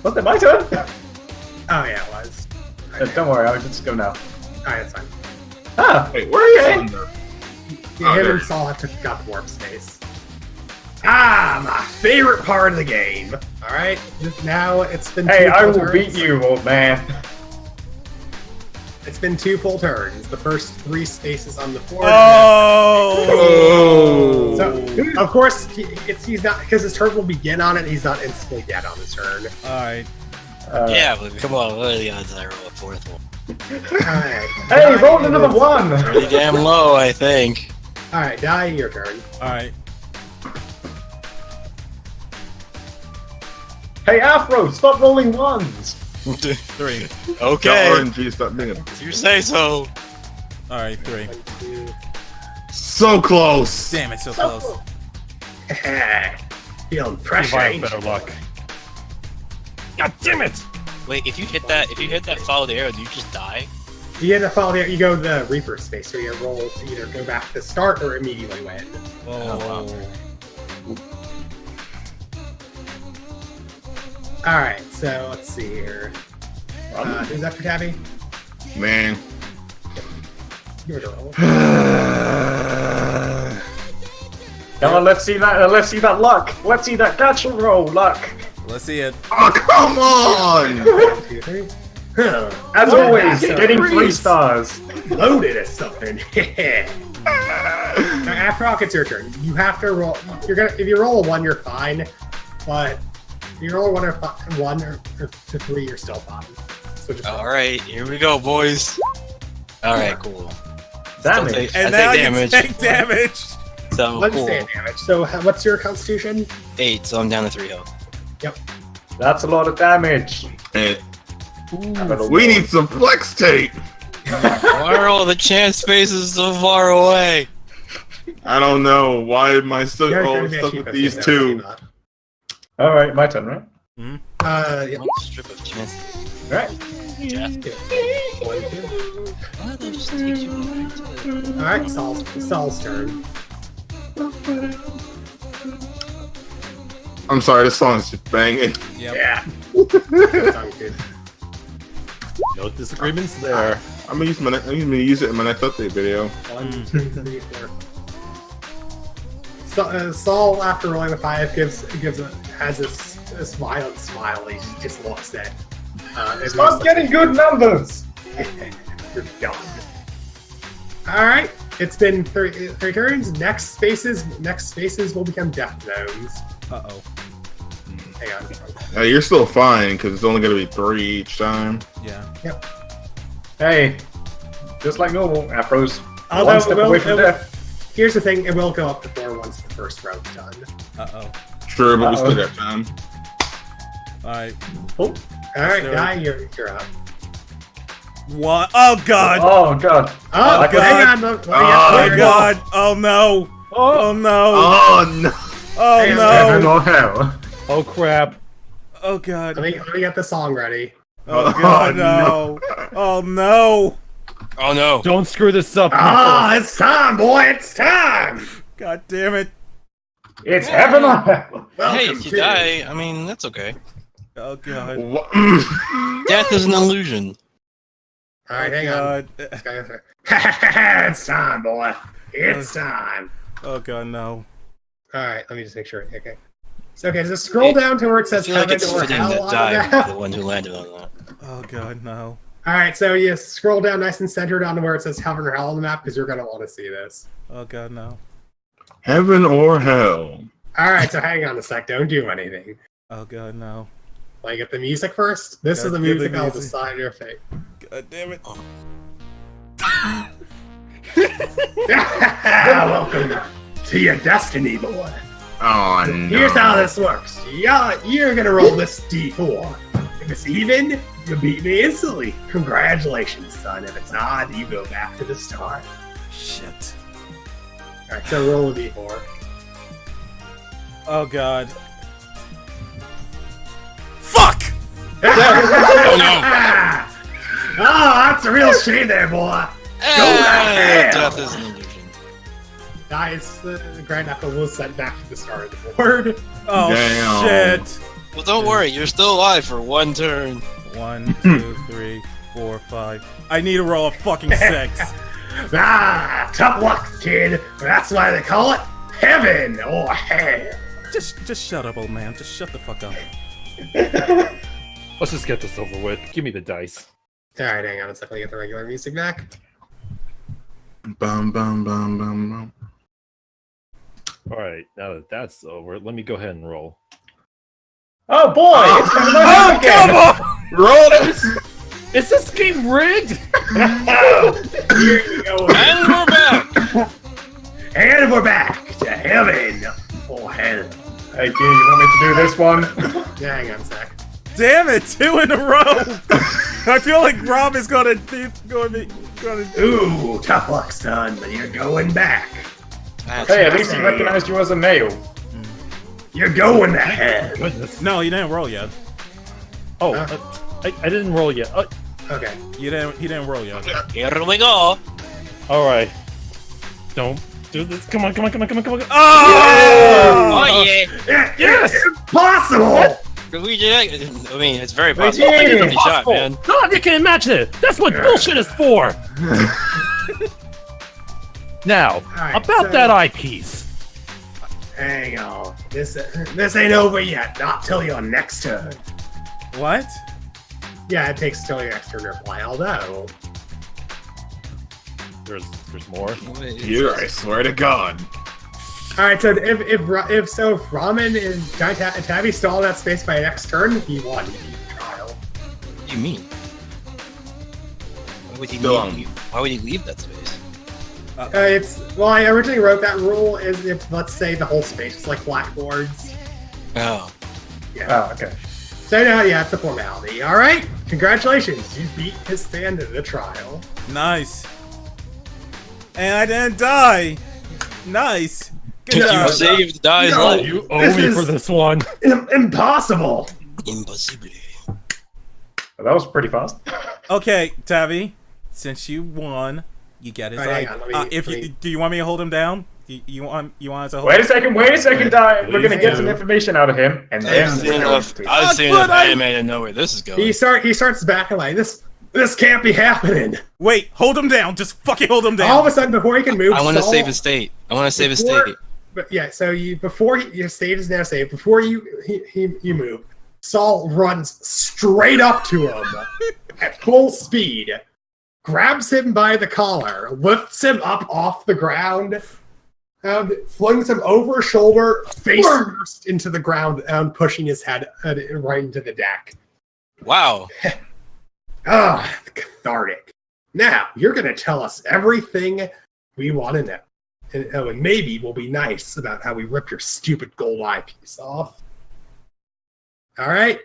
Speaker 3: Was it my turn?
Speaker 2: Oh, yeah, it was.
Speaker 3: Don't worry, I'll just go now.
Speaker 2: Alright, that's fine.
Speaker 3: Ah!
Speaker 1: Wait, where is Slender?
Speaker 2: Him and Saul have got the warp space. My favorite part of the game. Alright, now it's been
Speaker 3: Hey,
Speaker 2: two
Speaker 3: I
Speaker 2: full
Speaker 3: will
Speaker 2: turns.
Speaker 3: beat you, old man.
Speaker 2: It's been 2 full turns. The first 3 spaces on the board.
Speaker 1: Oh!
Speaker 2: So, of course, he's not, because his turn will begin on it, he's not instantly dead on his turn.
Speaker 4: Alright.
Speaker 6: yeah, but come on, what are the odds I roll a 4th one?
Speaker 2: Alright.
Speaker 3: Hey, roll another 1!
Speaker 6: Pretty damn low, I think.
Speaker 2: Alright, Die, your turn.
Speaker 4: Alright.
Speaker 3: Hey, Afro, stop rolling 1s!
Speaker 4: 3.
Speaker 6: Okay,
Speaker 1: RNG, stop being
Speaker 6: if you say so.
Speaker 4: Alright, 3.
Speaker 2: 1, 2.
Speaker 1: so close.
Speaker 4: Damn it, so close.
Speaker 2: Feeling
Speaker 5: If
Speaker 2: pressure.
Speaker 5: I have
Speaker 2: ain't
Speaker 5: better
Speaker 2: you?
Speaker 5: luck. God damn it!
Speaker 6: Wait, if you hit that followed arrow, do you just die?
Speaker 2: You get to follow the, you go to the Reaper space, so your roll to either go back to start or immediately win.
Speaker 4: Oh.
Speaker 2: Alright, so let's see here. Who's after Tabby?
Speaker 1: Man.
Speaker 2: Give it a roll.
Speaker 3: Come on, let's see that luck! Let's see that gotcha roll luck!
Speaker 4: Let's see it.
Speaker 1: Oh, come on!
Speaker 2: 1, 2, 3.
Speaker 3: As
Speaker 2: What
Speaker 3: always,
Speaker 2: an
Speaker 3: getting
Speaker 2: asshole.
Speaker 3: 3 stars!
Speaker 2: Loaded as something. Now, after all, it's your turn. You have to roll. If you roll a 1, you're fine. But if you roll a 1 or to 3, you're still fine. So just roll.
Speaker 6: Alright, here we go, boys. Alright, cool.
Speaker 3: Damage.
Speaker 4: And
Speaker 6: I
Speaker 4: now
Speaker 6: take
Speaker 4: you
Speaker 6: damage.
Speaker 4: take damage.
Speaker 6: So
Speaker 2: Let's
Speaker 6: cool.
Speaker 2: say damage. So what's your constitution?
Speaker 6: 8, so I'm down to 3 health.
Speaker 3: That's a lot of damage.
Speaker 1: And we need some flex tape.
Speaker 6: Why are all the chance spaces so far away?
Speaker 1: I don't know. Why am I still
Speaker 2: You're
Speaker 1: all
Speaker 2: gonna be
Speaker 1: stuck
Speaker 2: actually
Speaker 1: with these
Speaker 2: posting
Speaker 1: two?
Speaker 2: that,
Speaker 3: Alright, my turn, right?
Speaker 2: yeah.
Speaker 6: One strip of chance.
Speaker 3: Alright.
Speaker 6: Death.
Speaker 2: 1, 2.
Speaker 6: Why don't they just take you away to it?
Speaker 2: Alright, Saul's turn.
Speaker 1: I'm sorry, this song's just banging.
Speaker 4: Yep.
Speaker 2: Yeah. Sounds good.
Speaker 5: No disagreements there.
Speaker 1: I'm gonna use it in my next update video.
Speaker 2: 1, 2, 3, 4. So, Saul, after rolling a 5, has this violent smile. He just looks at.
Speaker 3: Stop getting good numbers!
Speaker 2: You're done. All right, it's been 3 turns. Next spaces will become death zones.
Speaker 4: Uh-oh.
Speaker 2: Hang on.
Speaker 1: You're still fine because it's only gonna be 3 each time.
Speaker 4: Yeah.
Speaker 3: Hey, just like normal, Afro's
Speaker 2: Although
Speaker 3: one step away from death.
Speaker 2: here's the thing: it will go up to 4 once the first round's done.
Speaker 1: Sure, but we still got time.
Speaker 4: Alright.
Speaker 2: All right, Guy, you're up.
Speaker 4: What? Oh god!
Speaker 3: Oh god!
Speaker 2: Oh,
Speaker 4: God.
Speaker 2: hang on.
Speaker 4: Oh god! Oh no! Oh no!
Speaker 1: Oh no!
Speaker 4: Oh
Speaker 3: Heaven
Speaker 4: no!
Speaker 3: or hell?
Speaker 5: Oh crap!
Speaker 4: Oh god!
Speaker 2: Let me get the song ready.
Speaker 4: Oh god! No! Oh no!
Speaker 6: Oh no!
Speaker 5: Don't screw this up.
Speaker 2: Ah, it's time, boy! It's time.
Speaker 4: God damn it!
Speaker 3: It's heaven or hell?
Speaker 6: Hey, if you die, I mean that's okay.
Speaker 4: Oh god!
Speaker 6: Death is an illusion.
Speaker 2: All right, hang
Speaker 4: God.
Speaker 2: on. It's time, boy. It's time.
Speaker 4: Oh god! No!
Speaker 2: All right, let me just make sure. Okay. So scroll down to where it
Speaker 6: I
Speaker 2: says
Speaker 6: feel like
Speaker 2: heaven
Speaker 6: it's
Speaker 2: or
Speaker 6: fitting
Speaker 2: hell
Speaker 6: that
Speaker 2: on
Speaker 6: die
Speaker 2: the
Speaker 6: would
Speaker 2: map.
Speaker 6: be the one who landed on that.
Speaker 4: Oh god! No!
Speaker 2: All right, so you scroll down nice and centered onto where it says heaven or hell on the map because you're gonna want to see this.
Speaker 4: Oh god! No!
Speaker 1: Heaven or hell?
Speaker 2: All right, so hang on a sec. Don't do anything.
Speaker 4: Oh god! No!
Speaker 2: Like get the music first. This
Speaker 4: God,
Speaker 2: is the
Speaker 4: give the
Speaker 2: music. I'll
Speaker 4: music.
Speaker 2: decide your fate.
Speaker 4: God damn it!
Speaker 2: Welcome to your destiny, boy.
Speaker 1: Oh no!
Speaker 2: Here's how this works. Yeah, you're gonna roll this d4. If it's even, you beat me instantly. Congratulations, son. If it's not, you go back to the start.
Speaker 4: Shit!
Speaker 2: All right, so roll a d4.
Speaker 4: Oh god! Fuck!
Speaker 6: Oh no!
Speaker 2: Oh, that's a real shame there, boy. hell!
Speaker 6: Death is an illusion.
Speaker 2: Guys, the Grand Knuckle was sent back to the start of the board.
Speaker 4: Oh
Speaker 1: Damn.
Speaker 4: shit!
Speaker 6: Well, don't worry, you're still alive for one turn.
Speaker 4: 1, 2, 3, 4, 5. I need to roll a fucking 6.
Speaker 2: Tough luck, kid. That's why they call it heaven or hell.
Speaker 4: Just shut up, old man. Just shut the fuck up.
Speaker 5: Let's just get this over with. Give me the dice.
Speaker 2: Alright, hang on a second. Let me get the regular music back.
Speaker 1: Bum bum bum bum bum.
Speaker 5: All right, now that that's over, let me go ahead and roll.
Speaker 3: Oh boy! It's coming up again.
Speaker 4: Come on!
Speaker 1: Roll this.
Speaker 5: Is this game rigged?
Speaker 2: Here you go.
Speaker 6: And we're back!
Speaker 2: And we're back to heaven or hell.
Speaker 3: Hey, Q, you want me to do this one?
Speaker 2: Yeah, hang on a sec.
Speaker 4: Damn it! 2 in a row. I feel like Rob is gonna be gonna.
Speaker 2: Ooh, tough luck, son, but you're going back.
Speaker 3: Hey, at least he recognized you as a male.
Speaker 2: You're going to hell.
Speaker 5: Goodness.
Speaker 4: No, you didn't roll yet.
Speaker 5: Oh, I didn't roll yet.
Speaker 2: Okay.
Speaker 4: He didn't roll yet.
Speaker 6: Here we go!
Speaker 5: All right. Don't do this. Come on.
Speaker 4: Oh!
Speaker 6: Oh yeah!
Speaker 2: Yes! Impossible!
Speaker 6: I mean, it's very
Speaker 3: Wait,
Speaker 6: possible.
Speaker 3: yeah,
Speaker 6: 50-50 shot, man.
Speaker 5: No, you can imagine it. That's what bullshit is for. Now,
Speaker 2: right,
Speaker 5: about
Speaker 2: so-
Speaker 5: that eyepiece.
Speaker 2: Hang on. This ain't over yet. Not till your next turn.
Speaker 4: What?
Speaker 2: Yeah, it takes till your next turn to reply. Although,
Speaker 5: There's more.
Speaker 1: Here, I swear to God.
Speaker 2: all right. So if Ramen is Tabby stall that space by next turn, he won. He beat the trial.
Speaker 6: What do you mean? Why would he
Speaker 1: Still
Speaker 6: leave? Why would he leave that space?
Speaker 2: I originally wrote that rule is if, let's say, the whole space is like blackboards.
Speaker 6: Oh.
Speaker 2: Yeah.
Speaker 3: Oh, okay.
Speaker 2: So now, yeah, it's a formality. All right. Congratulations, you beat his stand in the trial.
Speaker 4: Nice. And I didn't die. Nice. Good
Speaker 6: You
Speaker 4: job.
Speaker 6: saved Dai's
Speaker 2: No.
Speaker 6: life.
Speaker 5: You owe
Speaker 2: This
Speaker 5: me
Speaker 2: is-
Speaker 5: for this one.
Speaker 2: Impossible.
Speaker 6: Impossible.
Speaker 3: Well, that was pretty fast.
Speaker 4: Okay, Tavi, since you won, you get his
Speaker 2: Alright,
Speaker 4: eye.
Speaker 2: hang on,
Speaker 4: If you do, you want me to hold him down? You want us to hold?
Speaker 3: Wait a second, Di. We're gonna
Speaker 5: Please
Speaker 3: get
Speaker 5: do.
Speaker 3: some information out of him, and then
Speaker 6: I've seen
Speaker 3: we're
Speaker 6: enough.
Speaker 3: going to-
Speaker 6: I've seen
Speaker 4: but
Speaker 6: enough
Speaker 4: I-
Speaker 6: anime to know where this is going.
Speaker 2: He starts backing away. This can't be happening.
Speaker 4: Wait, hold him down. Just fucking hold him down.
Speaker 2: All of a sudden, before he can move,
Speaker 6: I want to
Speaker 2: Saul-
Speaker 6: save his state. I want to save his
Speaker 2: Before-
Speaker 6: state.
Speaker 2: But yeah, so your state is now saved. Before you move, Saul runs straight up to him at full speed, grabs him by the collar, lifts him up off the ground, and flings him over his shoulder, face first into the ground, and pushing his head right into the deck.
Speaker 6: Wow.
Speaker 2: Ah, cathartic. Now, you're going to tell us everything we want to know. and maybe we'll be nice about how we ripped your stupid gold eyepiece off. All right,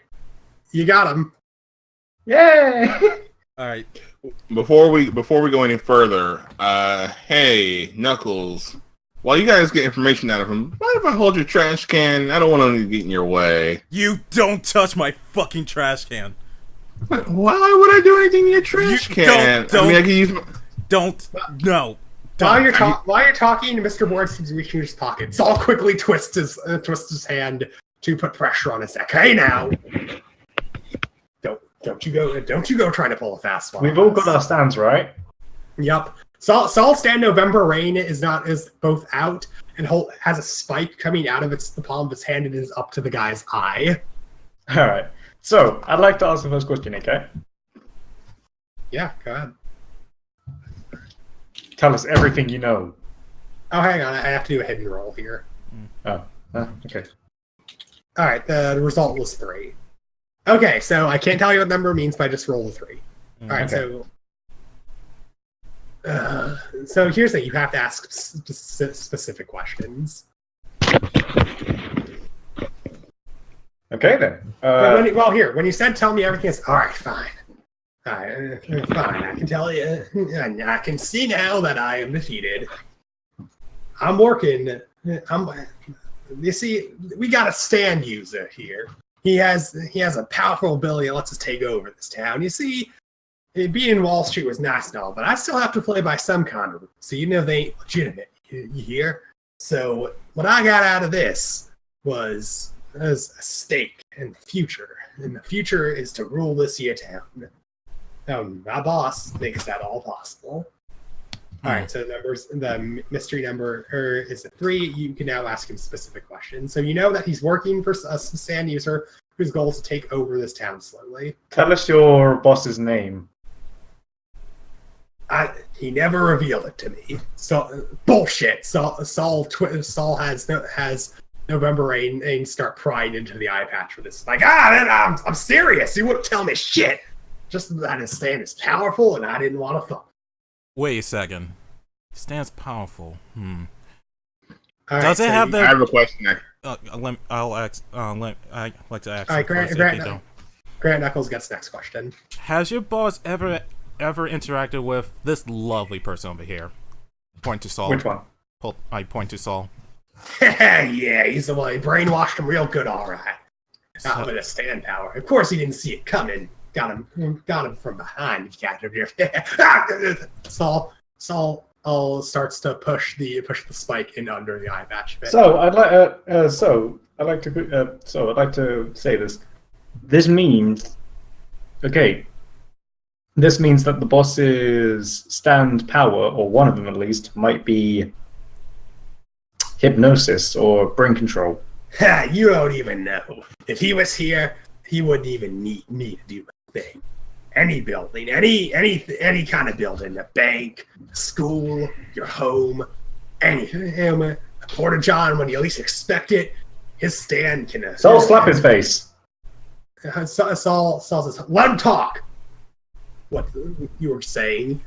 Speaker 2: you got him.
Speaker 3: Yay!
Speaker 4: All right.
Speaker 1: Before we go any further, hey Knuckles, while you guys get information out of him, mind if I hold your trash can? I don't want to get in your way.
Speaker 4: You don't touch my fucking trash can.
Speaker 1: Why would I do anything in your trash can?
Speaker 4: Don't,
Speaker 1: I mean, I can use.
Speaker 4: No.
Speaker 2: While you're talking, Mr. Board seems reaching in his pocket. Saul quickly twists his hand to put pressure on his neck. Hey now, don't you go trying to pull a fast one.
Speaker 3: We've all got our stands, right?
Speaker 2: Yep. Saul's stand November Rain is both out and has a spike coming out of the palm of its hand and is up to the guy's eye.
Speaker 3: All right. So I'd like to ask the first question, okay?
Speaker 2: Yeah, go ahead.
Speaker 3: Tell us everything you know.
Speaker 2: Oh, hang on. I have to do a hidden roll here.
Speaker 3: Oh, okay.
Speaker 2: All right. The result was 3. Okay, so I can't tell you what number means, but I just rolled a 3. All right,
Speaker 3: okay.
Speaker 2: So here's the thing. You have to ask specific questions.
Speaker 3: Okay, then.
Speaker 2: When you said tell me everything, it's all right, fine. All right, fine. I can tell you. I can see now that I am defeated. I'm working. You see, we got a stand user here. He has a powerful ability that lets us take over this town. You see, being in Wall Street was nice and all, but I still have to play by some kind of rules. So you know they ain't legitimate. You hear? So what I got out of this was a stake in the future. And the future is to rule this here town. My boss makes that all possible. All right, so the mystery number is a 3. You can now ask him specific questions. So you know that he's working for a stand user whose goal is to take over this town slowly.
Speaker 3: Tell us your boss's name.
Speaker 2: He never revealed it to me. So bullshit. Saul has November Rain start prying into the eye patch for this. Like, I'm serious. He wouldn't tell me shit. Just that his stand is powerful, and I didn't want to fuck.
Speaker 4: Wait a second. Stand's powerful.
Speaker 2: Does
Speaker 4: it have that?
Speaker 1: I have a question.
Speaker 4: I'll ask. I'd like to ask.
Speaker 2: All right, Grant Knuckles gets next question.
Speaker 4: Has your boss ever interacted with this lovely person over here? Point to Saul.
Speaker 3: Which one?
Speaker 4: I point to Saul.
Speaker 2: Yeah, he's the one. He brainwashed him real good, all right. Not with a stand power. Of course, he didn't see it coming. Got him from behind. Saul starts to push the spike in under the eye patch.
Speaker 3: So I'd like to say this. This means that the boss's stand power, or one of them at least, might be hypnosis or brain control.
Speaker 2: You don't even know. If he was here, he wouldn't even need me to do a thing. Any building, any kind of building, a bank, a school, your home, anything. A Porta John, when you least expect it, his stand can.
Speaker 3: Saul, slap his face.
Speaker 2: Saul says, "Let him talk." What you were saying?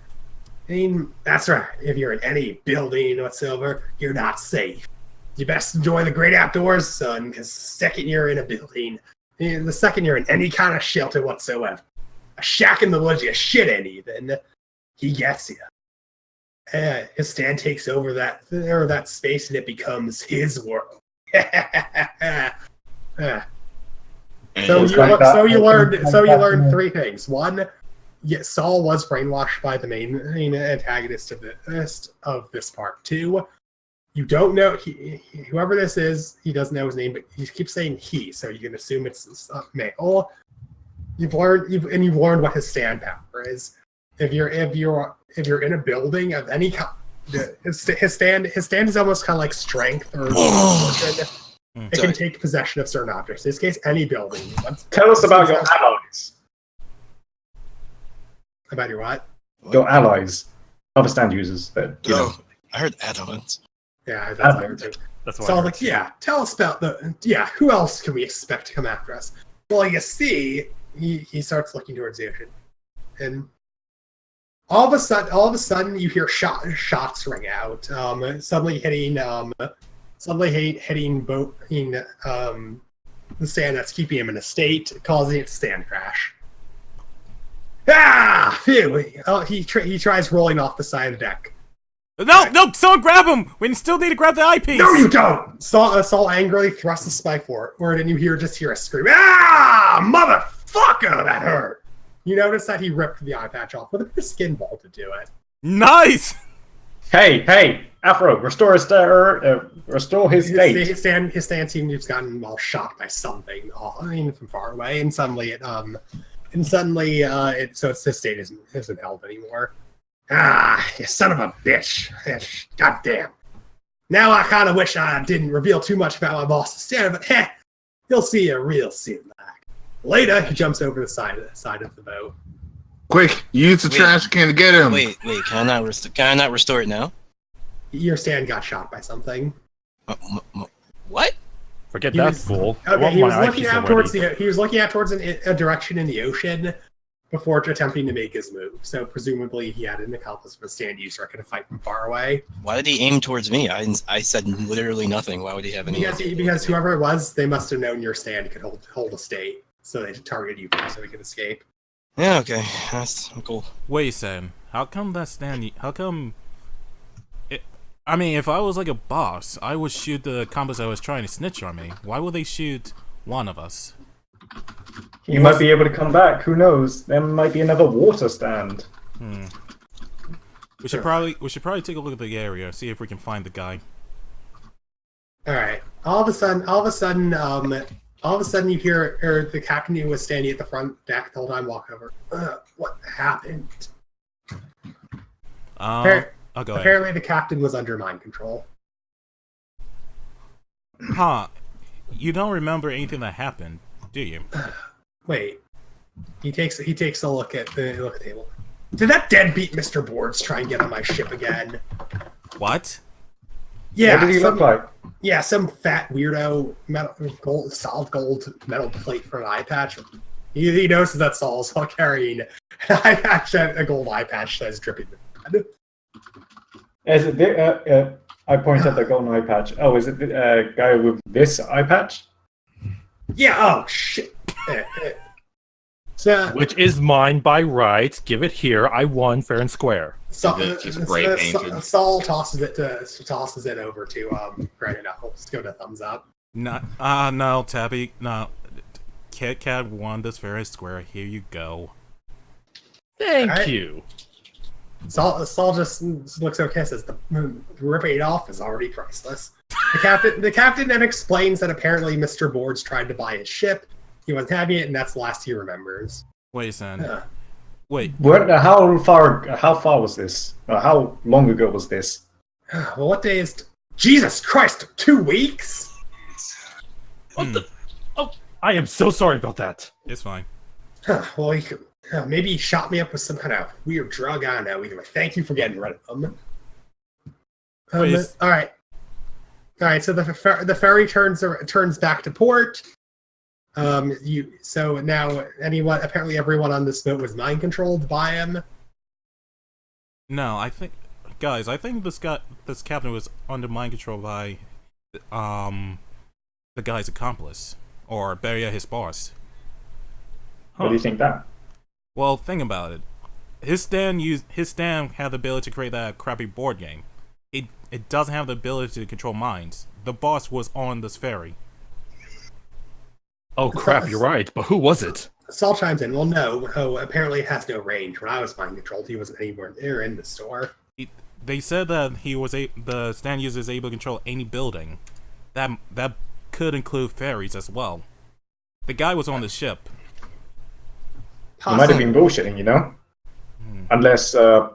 Speaker 2: I mean, that's right. If you're in any building whatsoever, you're not safe. You best enjoy the great outdoors, son, because the second you're in a building, the second you're in any kind of shelter whatsoever, a shack in the woods, you shit in even, he gets you. His stand takes over that space, and it becomes his world. So you learned 3 things. 1, Saul was brainwashed by the main antagonist of this part. 2, you don't know whoever this is. He doesn't know his name, but he keeps saying he, so you can assume it's male. You've learned what his stand power is. If you're in a building of any kind, his stand is almost kind of like strength or it can take possession of certain objects. In this case, any building.
Speaker 3: Tell us about your allies.
Speaker 2: About your what?
Speaker 3: Your allies, other stand users. That
Speaker 6: I heard add-ons.
Speaker 2: Yeah, that's what I heard too.
Speaker 5: That's what
Speaker 2: So
Speaker 5: I
Speaker 2: I'm
Speaker 5: heard.
Speaker 2: like, yeah, tell us about who else can we expect to come after us? Well, you see, he starts looking towards the ocean. And all of a sudden, you hear shots ring out. Suddenly hitting the stand that's keeping him in a state, causing it to stand crash. Ah! Phew! Oh, he tries rolling off the side of the deck.
Speaker 4: No! Someone grab him! We still need to grab the eyepiece!
Speaker 2: No, you don't! Saul angrily thrusts the spike forward, and you just hear a scream. Ah! Motherfucker! That hurt! You notice that he ripped the eye patch off with a bit of skin ball to do it.
Speaker 4: Nice!
Speaker 3: Hey! Afro, restore his state.
Speaker 2: His stand seemed to have gotten all shot by something, from far away, and suddenly his state isn't held anymore. Ah, you son of a bitch! God damn! Now I kind of wish I didn't reveal too much about my boss's stand, but you'll see it real soon. Later, he jumps over the side of the boat.
Speaker 1: Quick, use the trash can to get him.
Speaker 6: Wait, can I not restore it now?
Speaker 2: Your stand got shot by something.
Speaker 6: What?
Speaker 5: Forget that fool.
Speaker 2: Okay, he was looking out towards a direction in the ocean before attempting to make his move. So presumably he had an accomplice with a stand user could fight from far away.
Speaker 6: Why did he aim towards me? I said literally nothing. Why would he have any?
Speaker 2: Because whoever it was, they must have known your stand could hold a state, so they targeted you first so he could escape.
Speaker 6: Yeah, okay, that's cool.
Speaker 4: Wait, Sam. How come that stand? How come? I mean, if I was like a boss, I would shoot the accomplice that was trying to snitch on me. Why would they shoot one of us?
Speaker 3: You might be able to come back. Who knows? There might be another water stand.
Speaker 4: We should probably take a look at the area, see if we can find the guy.
Speaker 2: All right. All of a sudden, you hear the captain who was standing at the front deck the whole time walk over. What happened?
Speaker 4: I'll go ahead.
Speaker 2: Apparently, the captain was under mind control.
Speaker 4: Huh? You don't remember anything that happened, do you?
Speaker 2: Wait. He takes a look at the table. Did that deadbeat Mr. Boards try and get on my ship again?
Speaker 4: What?
Speaker 2: Yeah.
Speaker 3: What did he look like?
Speaker 2: Yeah, some fat weirdo solid gold metal plate for an eye patch. He notices that Saul's carrying an eye patch, a gold eye patch that is dripping with blood.
Speaker 3: Is it I point at the golden eye patch. Oh, is it the guy with this eye patch?
Speaker 2: Yeah, oh, shit. So,
Speaker 5: Which is mine by right. Give it here. I won fair and square.
Speaker 2: Saul tosses it over to Granite Knuckles. Give it a thumbs up.
Speaker 4: No, Tabby. No. Kit Kat won this fair and square. Here you go.
Speaker 5: Thank you.
Speaker 2: Saul just looks okay and says, the ripping it off is already priceless. The captain then explains that apparently Mr. Boards tried to buy his ship. He wasn't having it, and that's the last he remembers.
Speaker 4: Wait, son. Wait.
Speaker 3: How far was this? How long ago was this?
Speaker 2: Well, what day is... Jesus Christ, 2 weeks?
Speaker 5: What the... Oh, I am so sorry about that.
Speaker 4: It's fine.
Speaker 2: Well, maybe he shot me up with some kind of weird drug. I don't know. Either way, thank you for getting rid of them. All right. So the ferry turns back to port. So now apparently everyone on this boat was mind controlled by him.
Speaker 4: No, I think this captain was under mind control by the guy's accomplice, or better yet, his boss.
Speaker 3: What do you think that?
Speaker 4: Well, think about it. His stand had the ability to create that crappy board game. It doesn't have the ability to control minds. The boss was on this ferry.
Speaker 5: Oh crap, you're right. But who was it?
Speaker 2: Saul chimes in. Well, no. Apparently it has no range. When I was mind controlled, he wasn't anywhere near in the store.
Speaker 4: They said that the stand user is able to control any building. That could include ferries as well. The guy was on the ship.
Speaker 3: He might have been bullshitting, you know? Unless the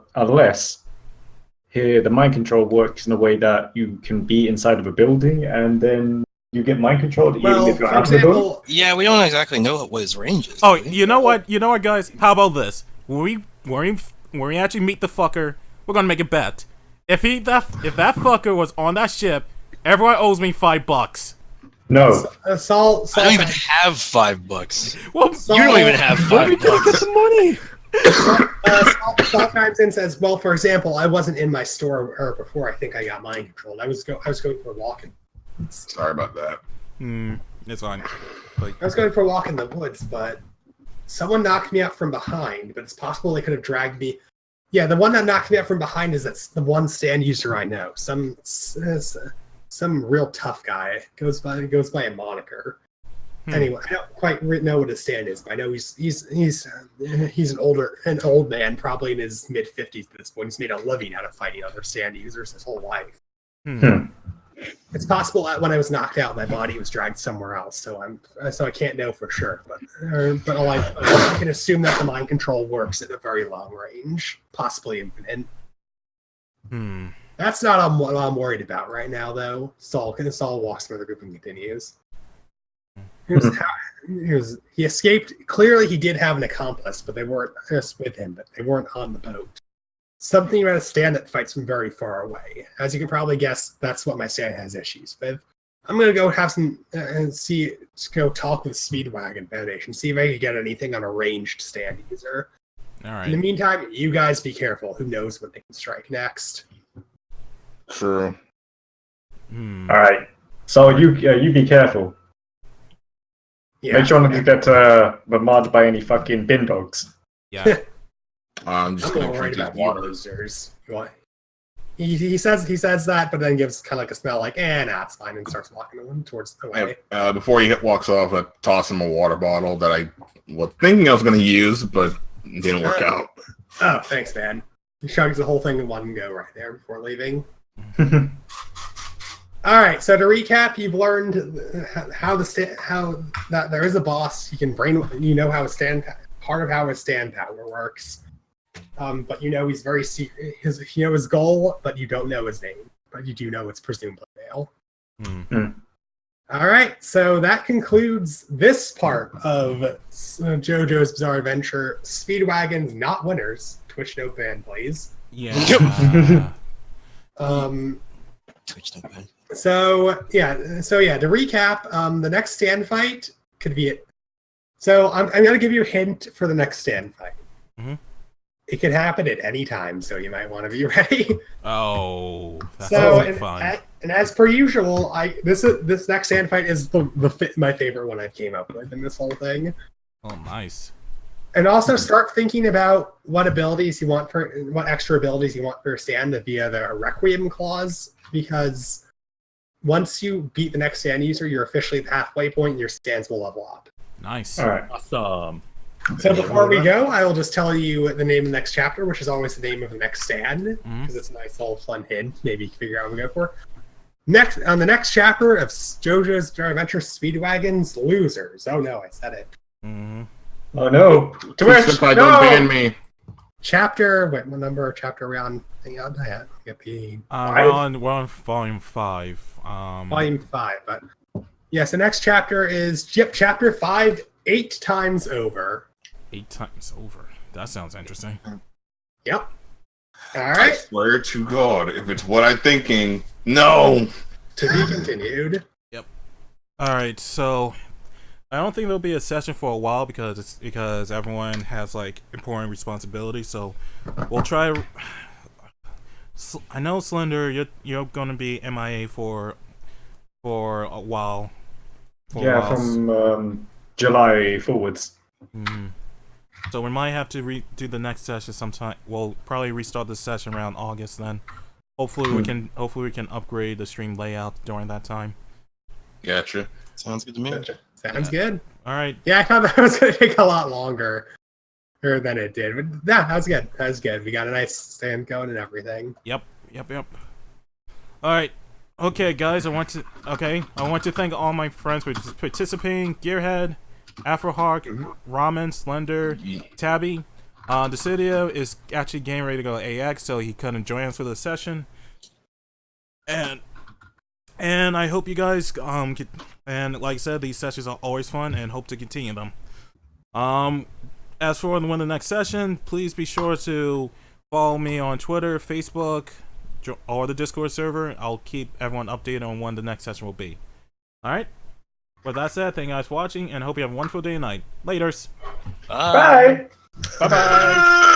Speaker 3: mind control works in a way that you can be inside of a building and then you get mind controlled even if you're out of the building.
Speaker 6: Yeah, we don't exactly know what his range is.
Speaker 4: Oh, you know what, guys? How about this? When we actually meet the fucker, we're gonna make a bet. If that fucker was on that ship, everyone owes me $5.
Speaker 3: No.
Speaker 2: Saul
Speaker 6: I don't even have $5.
Speaker 4: Well,
Speaker 6: you don't even have $5.
Speaker 5: Get the money.
Speaker 2: thought chimes in says, well, for example, I wasn't in my store before I think I got mind controlled. I was going for a walk.
Speaker 1: Sorry about that.
Speaker 4: It's fine.
Speaker 2: I was going for a walk in the woods, but someone knocked me out from behind, but it's possible they could have dragged me. Yeah, the one that knocked me out from behind is that's the one stand user I know. Some real tough guy goes by a moniker. Anyway, I don't quite know what his stand is, but I know he's an old man, probably in his mid-50s at this point. He's made a living out of fighting other stand users his whole life. It's possible that when I was knocked out, my body was dragged somewhere else, so I can't know for sure. But I can assume that the mind control works at a very long range, possibly infinite. That's not what I'm worried about right now, though. Saul walks through the group and continues. He escaped. Clearly, he did have an accomplice, but they weren't just with him. But they weren't on the boat. Something about a stand that fights from very far away. As you can probably guess, that's what my stand has issues with. I'm gonna go have some go talk with Speedwagon Foundation, see if I can get anything on a ranged stand user.
Speaker 4: All right.
Speaker 2: In the meantime, you guys be careful. Who knows what they can strike next?
Speaker 1: True.
Speaker 3: All right. So you be careful.
Speaker 2: Yeah.
Speaker 3: Make sure not to get bombarded by any fucking bin dogs.
Speaker 4: Yeah.
Speaker 1: I'm just
Speaker 2: I'm
Speaker 1: gonna
Speaker 2: worried
Speaker 1: drink
Speaker 2: about
Speaker 1: this
Speaker 2: you
Speaker 1: water.
Speaker 2: losers. He says that, but then gives kind of like a smell like, nah, it's fine, and starts walking towards the way.
Speaker 1: Before he walks off, I toss him a water bottle that I was thinking I was going to use, but it didn't work out.
Speaker 2: Oh, thanks, man. He chugs the whole thing in one go right there before leaving. All right, so to recap, you've learned how that there is a boss. You can how part of how his stand power works. But he's very secret. You know his goal, but you don't know his name. But you do know it's presumably Dale. All right, so that concludes this part of JoJo's Bizarre Adventure. Speedwagon's not winners. Twitch no ban, please.
Speaker 4: Yeah.
Speaker 6: Twitch no ban.
Speaker 2: So to recap, the next stand fight could be it. So I'm going to give you a hint for the next stand fight. It can happen at any time, so you might want to be ready.
Speaker 4: Oh, that sounds like fun.
Speaker 2: And as per usual, this next stand fight is my favorite one I came up with in this whole thing.
Speaker 4: Oh, nice.
Speaker 2: And also start thinking about what extra abilities you want for your stand via the Requiem clause, because once you beat the next stand user, you're officially at the halfway point, and your stands will level up.
Speaker 4: Nice.
Speaker 3: All right.
Speaker 5: Awesome.
Speaker 2: So before we go, I will just tell you the name of the next chapter, which is always the name of the next stand, because it's a nice little fun hint. Maybe you can figure out what we go for. Next, on the next chapter of JoJo's Adventure, Speedwagon's Losers. Oh no, I said it.
Speaker 3: Oh no!
Speaker 1: Twitch, don't ban me.
Speaker 2: Chapter, what number of chapter are we on? Hang on, I have to get the...
Speaker 4: We're on volume 5.
Speaker 2: Volume 5, but... Yeah, so next chapter is chapter 5, 8 times over.
Speaker 4: 8 times over. That sounds interesting.
Speaker 2: Yep. All
Speaker 1: I
Speaker 2: right.
Speaker 1: swear to God, if it's what I'm thinking, no.
Speaker 2: To be continued.
Speaker 4: Yep. All right. So I don't think there'll be a session for a while because everyone has like important responsibilities. So we'll try. I know Slender, you're gonna be MIA for a while.
Speaker 3: From July forwards.
Speaker 4: So we might have to redo the next session sometime. We'll probably restart the session around August then. Hopefully we can upgrade the stream layout during that time.
Speaker 1: Gotcha.
Speaker 6: Sounds good to me.
Speaker 2: Sounds good.
Speaker 4: All right.
Speaker 2: Yeah, I thought that was going to take a lot longer than it did. But yeah, that was good. That was good. We got a nice stand going and everything.
Speaker 4: Yep. All right. Okay, guys, I want to thank all my friends for participating. Gearhead, Afrohawk, Ramen, Slender, Tabby. Decidio is actually getting ready to go to AX, so he couldn't join us for the session. And I hope you guys and like I said, these sessions are always fun and hope to continue them. As for when the next session, please be sure to follow me on Twitter, Facebook, or the Discord server. I'll keep everyone updated on when the next session will be. Alright? With that said, thank you guys for watching, and hope you have a wonderful day and night. Laters!
Speaker 3: Bye!
Speaker 4: Bye-bye!